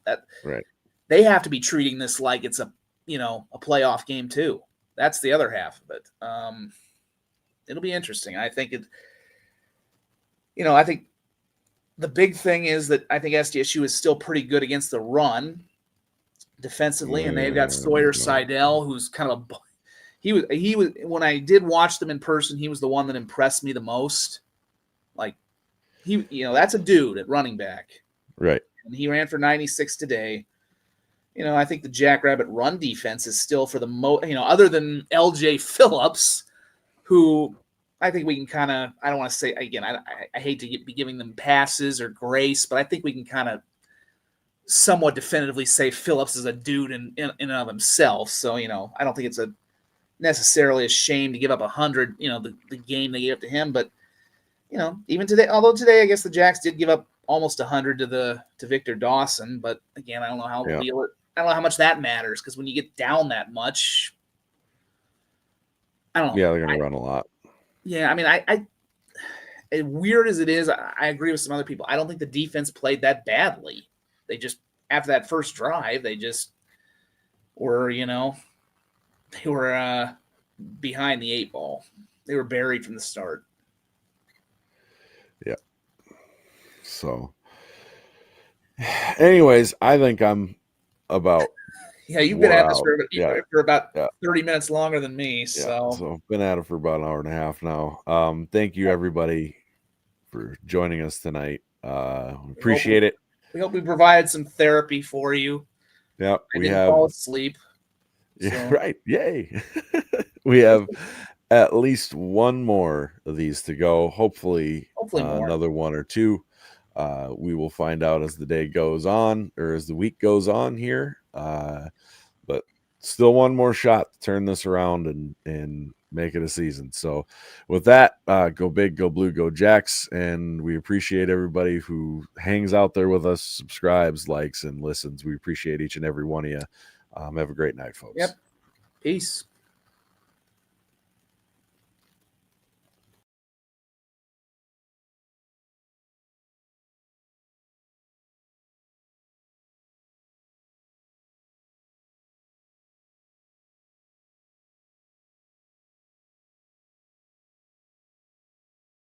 That right. They have to be treating this like it's a playoff game too. That's the other half of it. It'll be interesting. I think I think the big thing is that I think SDSU is still pretty good against the run defensively, and they've got Sawyer Seidel, who's kind of he was when I did watch them in person, he was the one that impressed me the most. Like that's a dude at running back. Right. And he ran for 96 today. I think the Jackrabbit run defense is still for the most, other than LJ Phillips, who I think we can kind of, I don't want to say, again, I hate to be giving them passes or grace, but I think we can kind of somewhat definitively say Phillips is a dude in and of himself. So, I don't think it's necessarily a shame to give up 100, the game they gave up to him. But, even today, although today I guess the Jacks did give up almost 100 to Victor Dawson, but again, I don't know how Yeah. I don't know how much that matters, because when you get down that much, I don't know. Yeah, they're going to run a lot. Yeah, I mean, as weird as it is, I agree with some other people. I don't think the defense played that badly. They just, after that first drive, they just were, they were behind the 8 ball. They were buried from the start. Yeah. So, anyways, I think I'm about Yeah, you've been at this for about yeah. 30 minutes longer than me. So, so been at it for about an hour and a half now. Thank you everybody for joining us tonight. Appreciate it. We hope we provided some therapy for you. Yeah, I didn't fall asleep. Yeah, right. Yay. We have at least one more of these to go. Hopefully more. Another one or two. We will find out as the day goes on, or as the week goes on here. But still one more shot to turn this around and make it a season. So with that, go big, go blue, go Jacks. And we appreciate everybody who hangs out there with us, subscribes, likes, and listens. We appreciate each and every one of you. Have a great night, folks. Yep. Peace.